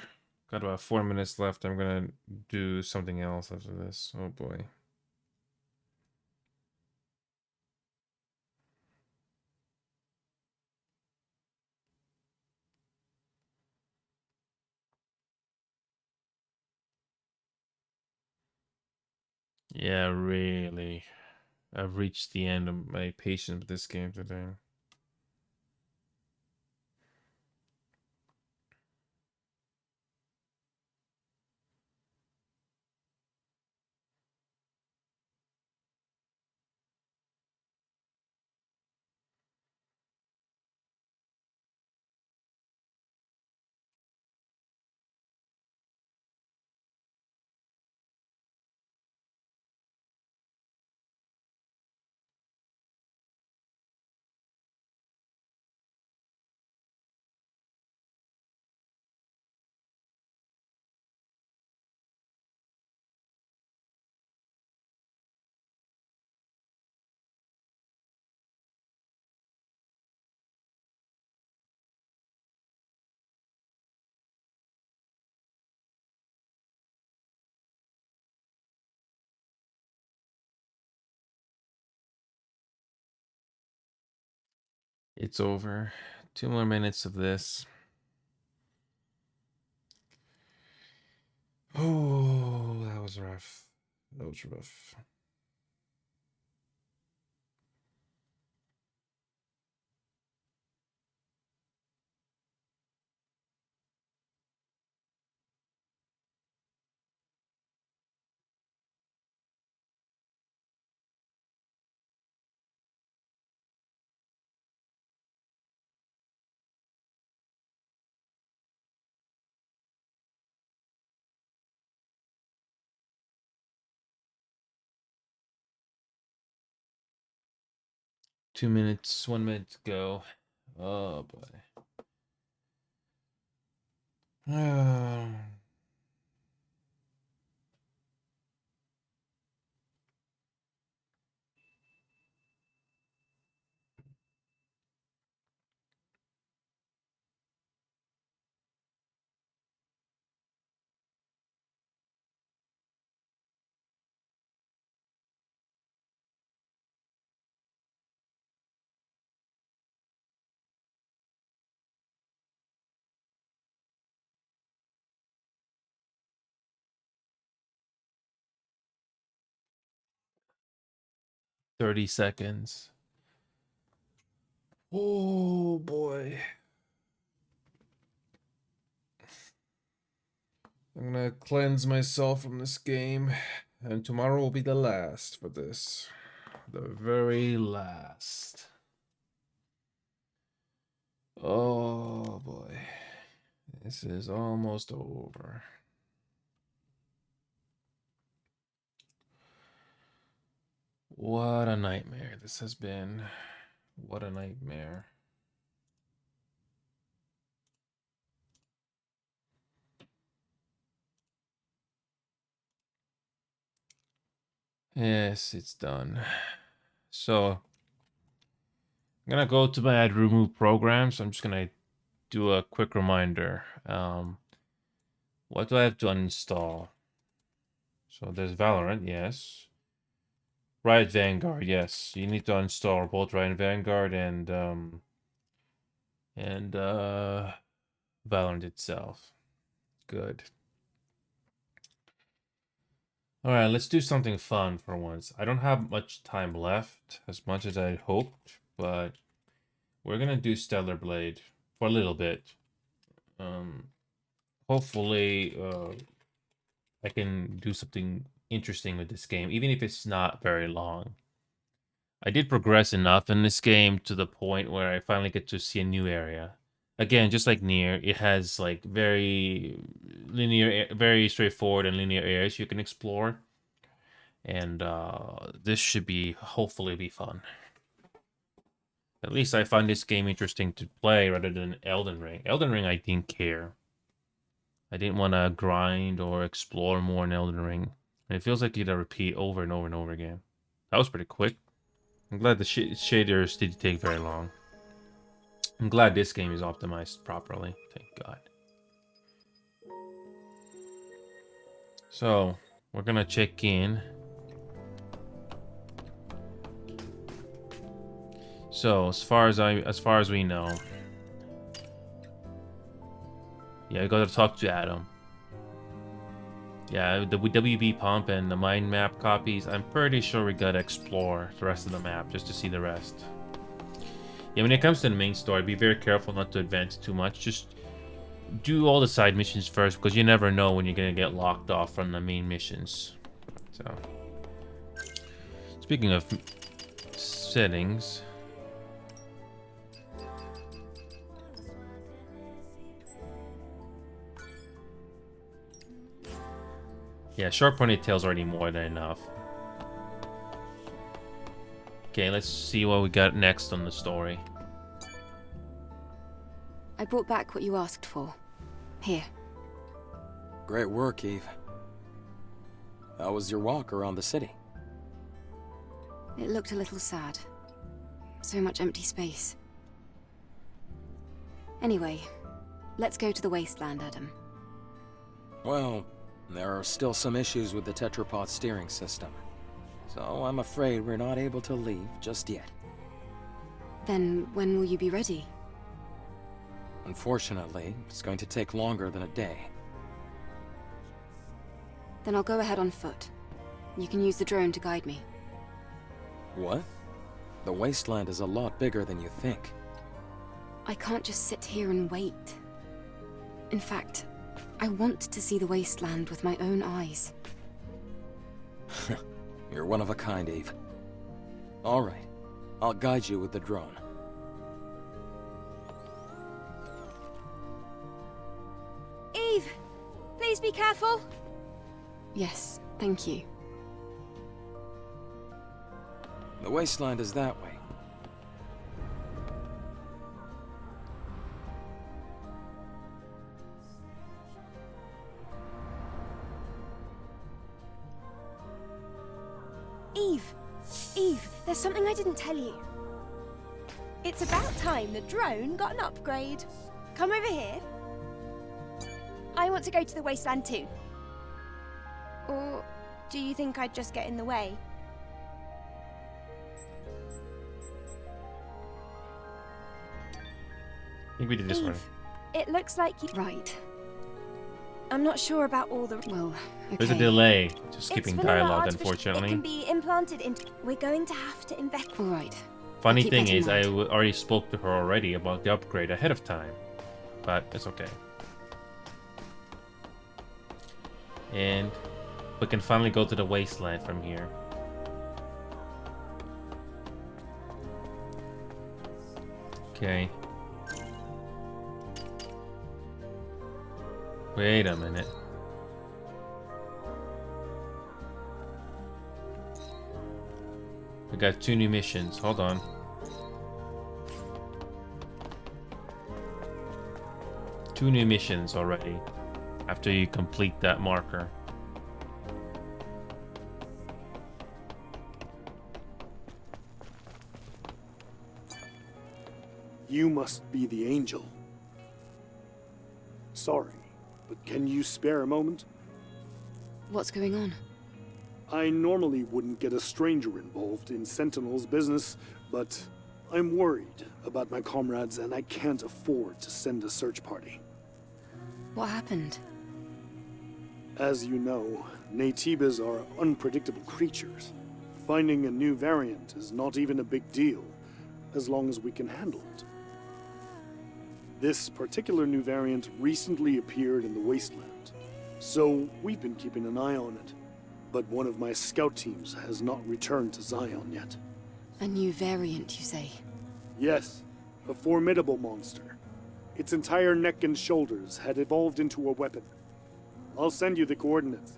Got about 4 minutes left. I'm gonna do something else after this. Oh boy. Yeah, really. I've reached the end of my patience with this game today. It's over. 2 more minutes of this. Oh, that was rough. That was rough. Two minutes, 1 minute to go. Oh boy. 30 seconds. Oh boy. I'm gonna cleanse myself from this game, and tomorrow will be the last for this. The very last. Oh boy. This is almost over. What a nightmare this has been. What a nightmare. Yes, it's done. So, I'm gonna go to my add remove programs. I'm just gonna do a quick reminder. What do I have to uninstall? So there's Valorant, yes. Riot Vanguard, yes. You need to uninstall both Riot Vanguard and Valorant itself. Good. All right, let's do something fun for once. I don't have much time left, as much as I hoped, but we're gonna do Stellar Blade for a little bit. Hopefully, I can do something interesting with this game, even if it's not very long. I did progress enough in this game to the point where I finally get to see a new area. Again, just like Nier, it has like very linear, very straightforward and linear areas you can explore. And this should be, hopefully be fun. At least I find this game interesting to play rather than Elden Ring. Elden Ring, I didn't care. I didn't want to grind or explore more in Elden Ring. And it feels like you gotta repeat over and over and over again. That was pretty quick. I'm glad the shaders didn't take very long. I'm glad this game is optimized properly. Thank God. So, we're gonna check in. So, as far as we know, yeah, I gotta talk to Adam. Yeah, the WB pump and the mind map copies, I'm pretty sure we gotta explore the rest of the map just to see the rest. Yeah, when it comes to the main story, be very careful not to advance too much. Just do all the side missions first, because you never know when you're gonna get locked off from the main missions. So, speaking of settings, yeah, short ponytail's already more than enough. Okay, let's see what we got next on the story. I brought back what you asked for. Here. Great work, Eve. How was your walk around the city? It looked a little sad. So much empty space. Anyway, let's go to the wasteland, Adam. Well, there are still some issues with the tetrapod steering system. So I'm afraid we're not able to leave just yet. Then when will you be ready? Unfortunately, it's going to take longer than a day. Then I'll go ahead on foot. You can use the drone to guide me. What? The wasteland is a lot bigger than you think. I can't just sit here and wait. In fact, I want to see the wasteland with my own eyes. You're one of a kind, Eve. All right. I'll guide you with the drone. Eve, please be careful. Yes, thank you. The wasteland is that way. Eve, there's something I didn't tell you. It's about time the drone got an upgrade. Come over here. I want to go to the wasteland too. Or do you think I'd just get in the way? I think we did this one. It looks like you... Right. I'm not sure about all the... Well, okay. There's a delay to It's skipping vanilla dialogue, artificial- unfortunately. It can be implanted into... We're going to have to invest... All right. Funny I'll keep thing that in is, I mind. already spoke to her already about the upgrade ahead of time. But it's okay. And we can finally go to the wasteland from here. Okay. Wait a minute. We got 2 new missions. Hold on. Two new missions already after you complete that marker. You must be the angel. Sorry, but can you spare a moment? What's going on? I normally wouldn't get a stranger involved in Sentinel's business, but I'm worried about my comrades and I can't afford to send a search party. What happened? As you know, Naytibas are unpredictable creatures. Finding a new variant is not even a big deal, as long as we can handle it. This particular new variant recently appeared in the wasteland, so we've been keeping an eye on it. But one of my scout teams has not returned to Zion yet. A new variant, you say? Yes, a formidable monster. Its entire neck and shoulders had evolved into a weapon. I'll send you the coordinates.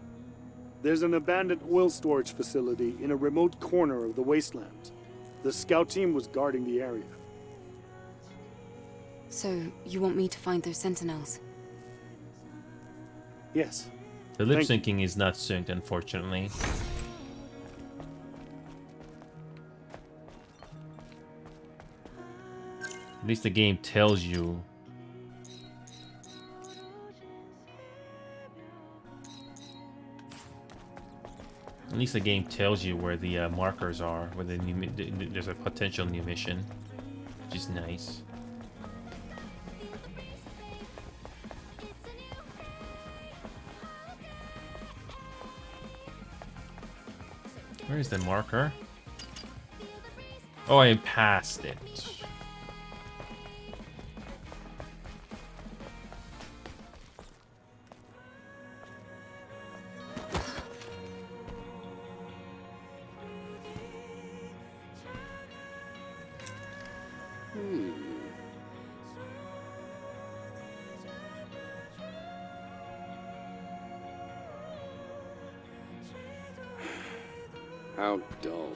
There's an abandoned oil storage facility in a remote corner of the wasteland. The scout team was guarding the area. So, you want me to find those sentinels? Yes. The lip syncing is not synced, unfortunately. At least the game tells you. At least the game tells you where the markers are, where the new, there's a potential new mission, which is nice. Where is the marker? Oh, I passed it. How dull.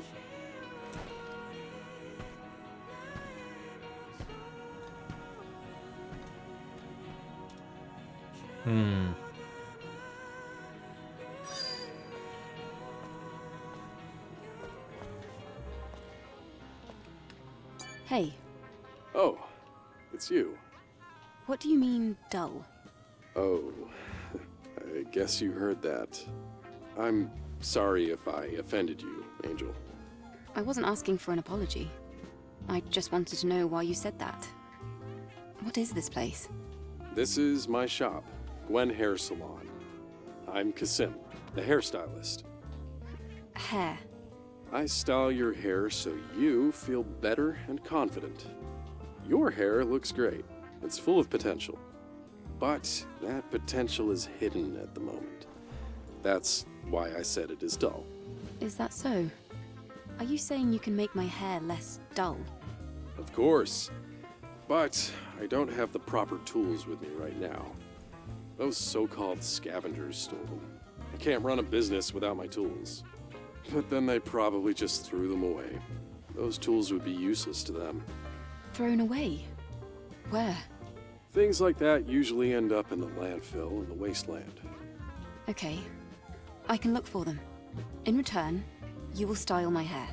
Hey, Oh, it's you. what do you mean, dull? Oh, I guess you heard that. I'm sorry if I offended you, Angel. I wasn't asking for an apology. I just wanted to know why you said that. What is this place? This is my shop, Gwen Hair Salon. I'm Kasim, the hairstylist. Hair. I style your hair so you feel better and confident. Your hair looks great. It's full of potential. But that potential is hidden at the moment. That's why I said it is dull. Is that so? Are you saying you can make my hair less dull? Of course. But I don't have the proper tools with me right now. Those so-called scavengers stole them. I can't run a business without my tools. But then they probably just threw them away. Those tools would be useless to them. Thrown away? Where? Things like that usually end up in the landfill in the wasteland. Okay. I can look for them. In return, you will style my hair.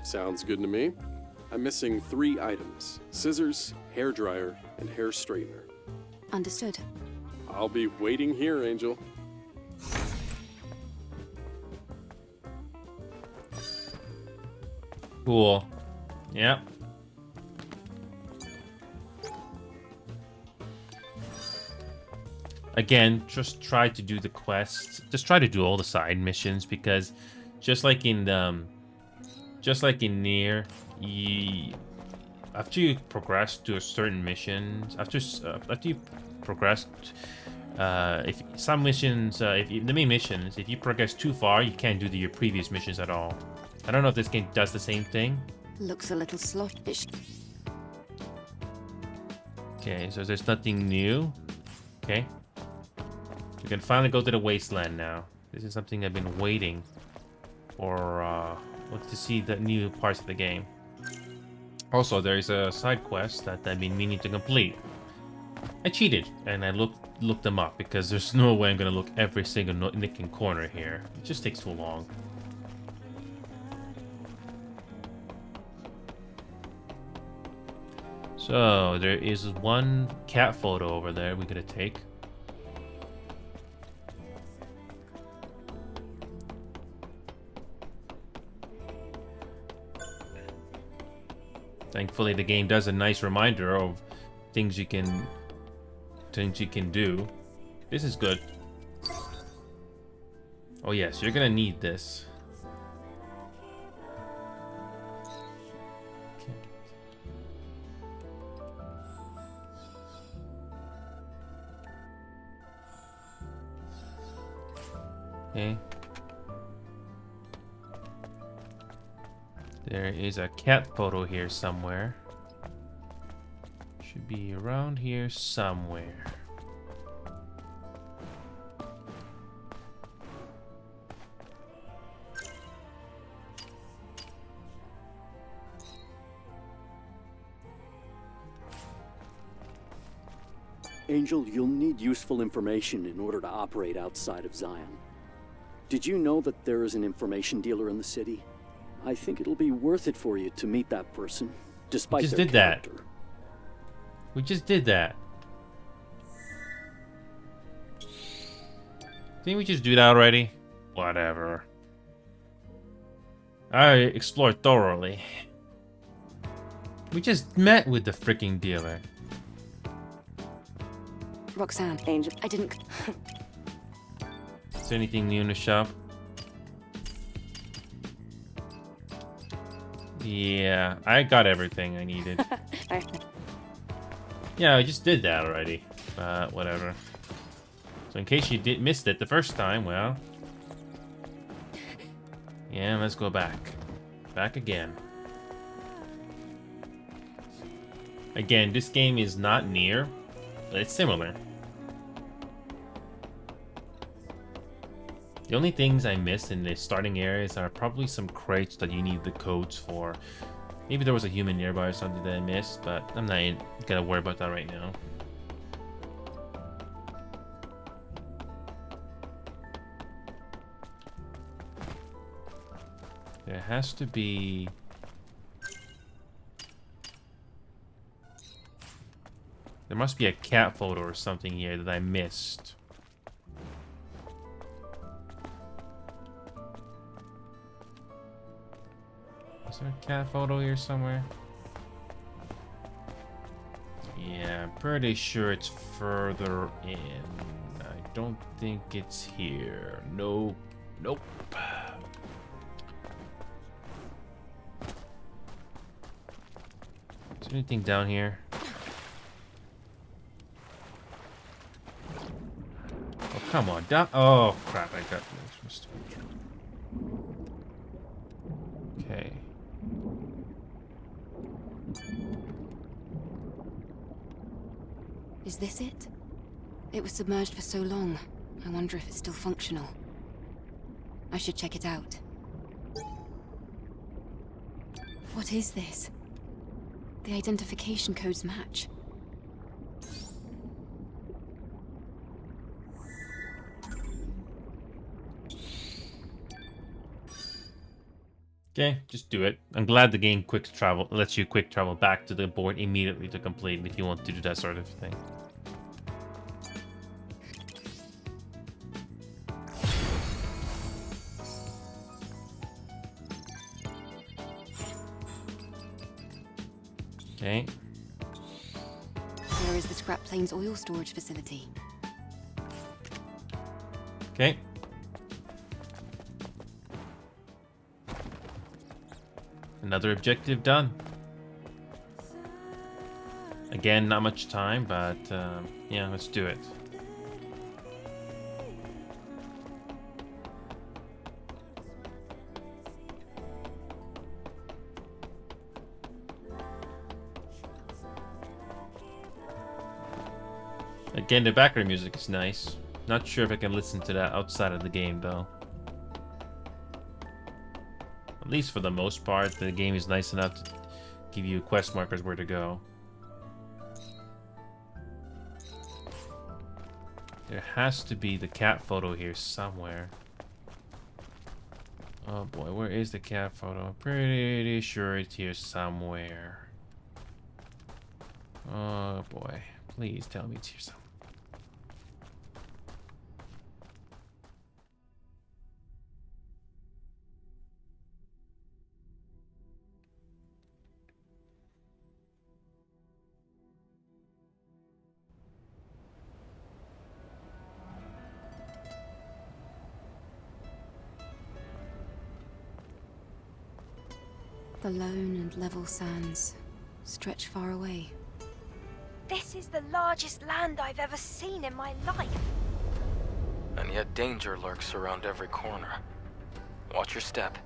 Sounds good to me. I'm missing 3 items: scissors, hair dryer, and hair straightener. Understood. I'll be waiting here, Angel. Cool. Yep. Again, just try to do the quests. Just try to do all the side missions, because just like in Nier, after you progress to a certain missions, after you progress, if some missions, the main missions, if you progress too far, you can't do your previous missions at all. I don't know if this game does the same thing. Looks a little sluggish. Okay, so there's nothing new. Okay. We can finally go to the wasteland now. This is something I've been waiting for, to see the new parts of the game. Also, there is a side quest that I've been meaning to complete. I cheated, and I looked them up, because there's no way I'm gonna look every single nook and corner here. It just takes too long. So, there is one cat photo over there we gotta take. Thankfully, the game does a nice reminder of things you can do. This is good. Oh yes, you're gonna need this. Okay. There is a cat photo here somewhere. Should be around here somewhere. Angel, you'll need useful information in order to operate outside of Zion. Did you know that there is an information dealer in the city? I think it'll be worth it for you to meet that person, despite We just their did character. that. We just did that. Didn't we just do that already? Whatever. I explored thoroughly. We just met with the freaking dealer. Roxanne, Angel, I didn't... Is there anything new in the shop? Yeah, I got everything I needed. Yeah, I just did that already. Whatever. So in case you missed it the first time, well... Yeah, let's go back. Back again. Again, this game is not Nier, but it's similar. The only things I missed in the starting areas are probably some crates that you need the codes for. Maybe there was a human nearby or something that I missed, but I'm not gonna worry about that right now. There has to be... There must be a cat photo or something here that I missed. Is there a cat photo here somewhere? Yeah, I'm pretty sure it's further in. I don't think it's here. Nope. Nope. Is there anything down here? Oh, come on. Down. Oh, crap. I got this. Okay. Is this it? It was submerged for so long. I wonder if it's still functional. I should check it out. What is this? The identification codes match. Okay, just do it. I'm glad the game quick travel lets you quick travel back to the board immediately to complete if you want to do that sort of thing. Okay. There is the scrap plane's oil storage facility. Okay. Another objective done. Again, not much time, but yeah, let's do it. Again, the background music is nice. Not sure if I can listen to that outside of the game, though. At least for the most part, the game is nice enough to give you quest markers where to go. There has to be the cat photo here somewhere. Oh boy, where is the cat photo? I'm pretty sure it's here somewhere. Oh boy, please tell me it's here somewhere. The lone and level sands stretch far away. This is the largest land I've ever seen in my life. And yet danger lurks around every corner. Watch your step.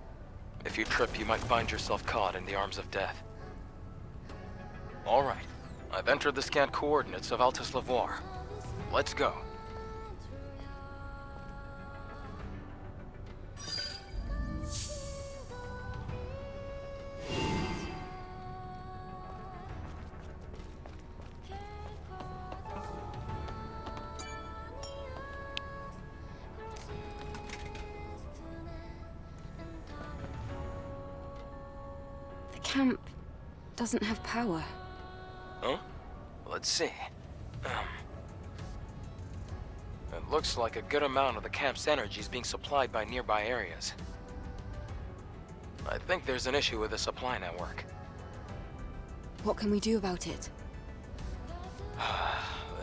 If you trip, you might find yourself caught in the arms of death. All right. I've entered the scanned coordinates of Altus Lavoir. Let's go. The camp doesn't have power. Huh? Let's see. It looks like a good amount of the camp's energy is being supplied by nearby areas. I think there's an issue with the supply network. What can we do about it?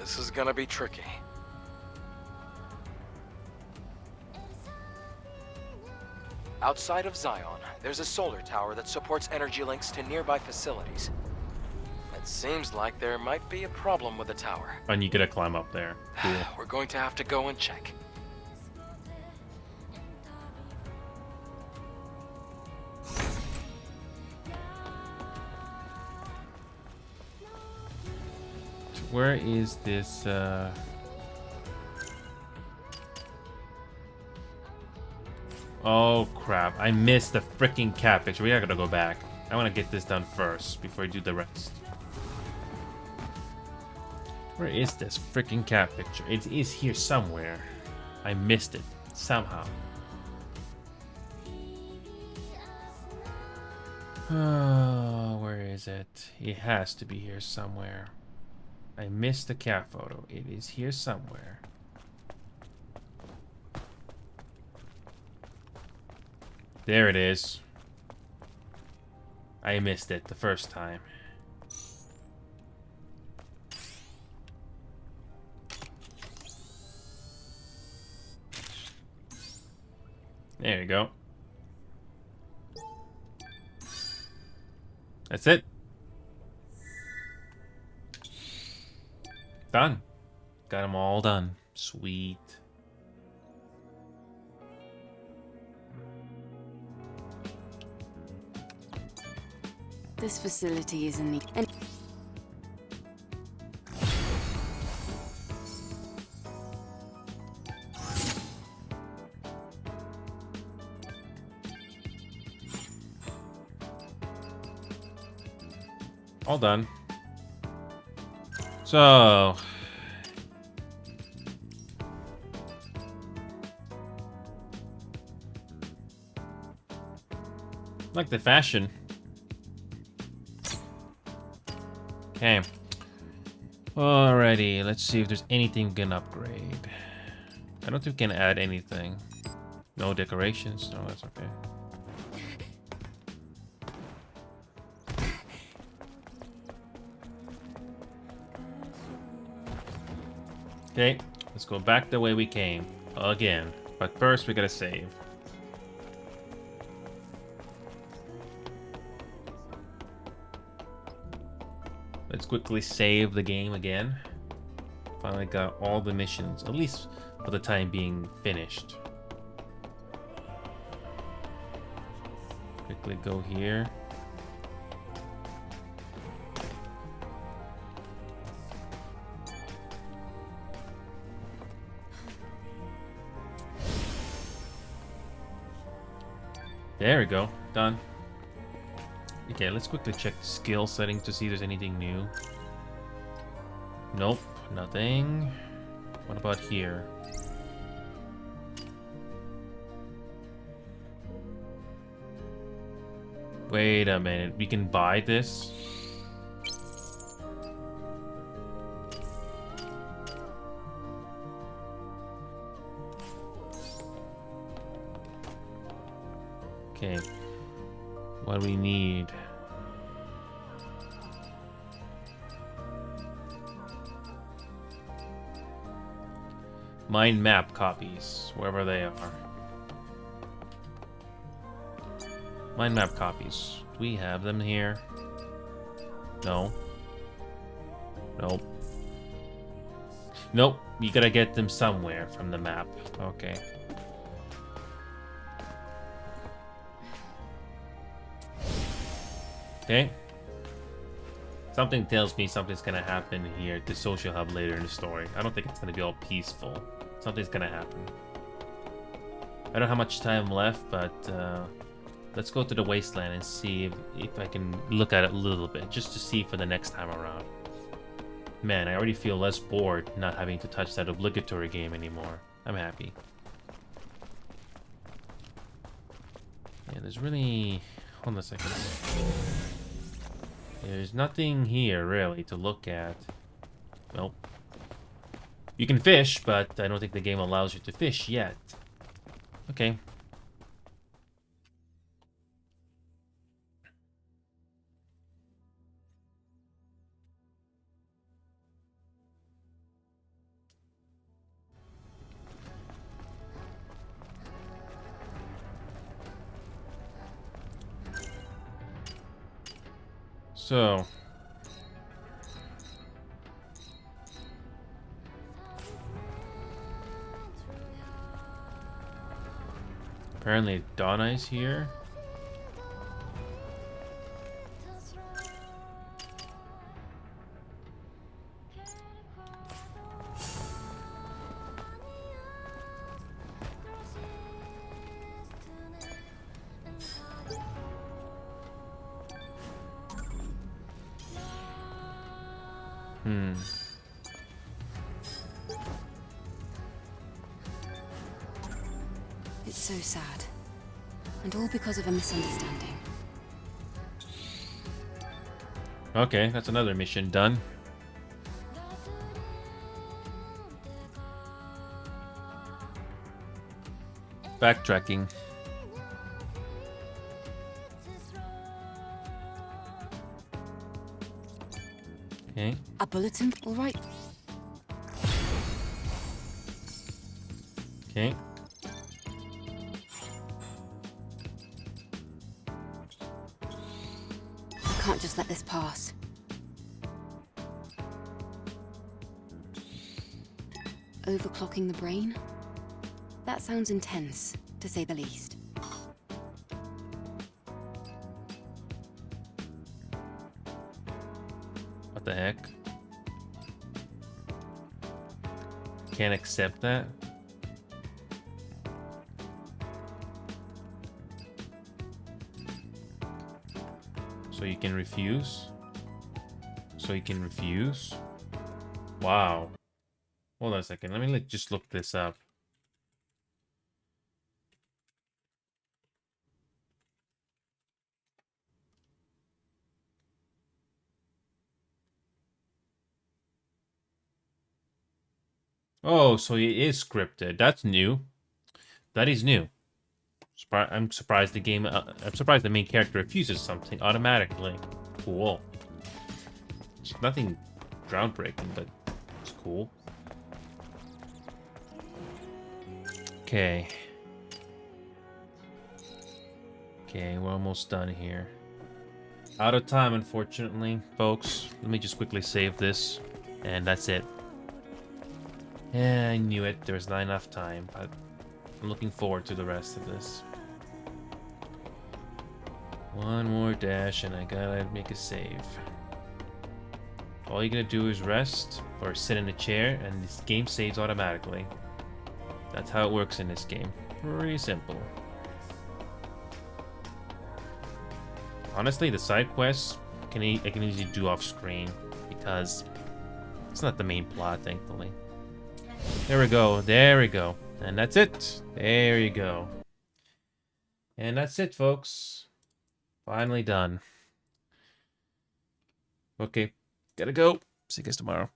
This is gonna be tricky. Outside of Zion, there's a solar tower that supports energy links to nearby facilities. It seems like there might be a problem with the tower. And you gotta climb up there. Cool. We're going to have to go and check. Where is this, Oh crap, I missed the freaking cat picture. We gotta go back. I wanna get this done first before I do the rest. Where is this freaking cat picture? It is here somewhere. I missed it somehow. Oh, where is it? It has to be here somewhere. I missed the cat photo. It is here somewhere. There it is. I missed it the first time. There you go. That's it. Done. Got them all done. Sweet. This facility is in the... And all done. So... like the fashion. Okay. Alrighty, let's see if there's anything we can upgrade. I don't think we can add anything. No decorations? No, that's okay. Okay, let's go back the way we came. Again. But first we gotta save. Let's quickly save the game again. Finally got all the missions, at least for the time being, finished. Quickly go here. There we go. Done. Okay, let's quickly check the skill settings to see if there's anything new. Nope, nothing. What about here? Wait a minute, we can buy this? Okay. What do we need? Mind map copies, wherever they are. Mind map copies. Do we have them here? No. Nope. Nope. You gotta get them somewhere from the map. Okay. Okay. Something tells me something's gonna happen here at the social hub later in the story. I don't think it's gonna be all peaceful. Something's gonna happen. I don't have much time left, but let's go to the wasteland and see if I can look at it a little bit, just to see for the next time around. Man, I already feel less bored not having to touch that obligatory game anymore. I'm happy. Yeah, there's really... Hold on a second. There's nothing here, really, to look at. Nope. You can fish, but I don't think the game allows you to fish yet. Okay. So... apparently Donna is here. it's so sad. And all because of a misunderstanding. Okay, that's another mission done. Backtracking. Okay. A bulletin, all right. Okay. can't just let this pass. Overclocking the brain? That sounds intense, to say the least. What the heck? Can't accept that? So you can refuse? So you can refuse? Wow. Hold on a second. Let me just look this up. Oh, so it is scripted. That's new. That is new. I'm surprised the game. I'm surprised the main character refuses something automatically. Cool. It's nothing groundbreaking, but it's cool. Okay. Okay, we're almost done here. Out of time, unfortunately, folks. Let me just quickly save this, and that's it. Yeah, I knew it. There was not enough time, but I'm looking forward to the rest of this. One more dash, and I gotta make a save. All you're gonna do is rest or sit in a chair, and this game saves automatically. That's how it works in this game. Pretty simple. Honestly, the side quests I can easily do off screen because it's not the main plot, thankfully. There we go. There we go. And that's it. There you go. And that's it, folks. Finally done. Okay. Gotta go. See you guys tomorrow.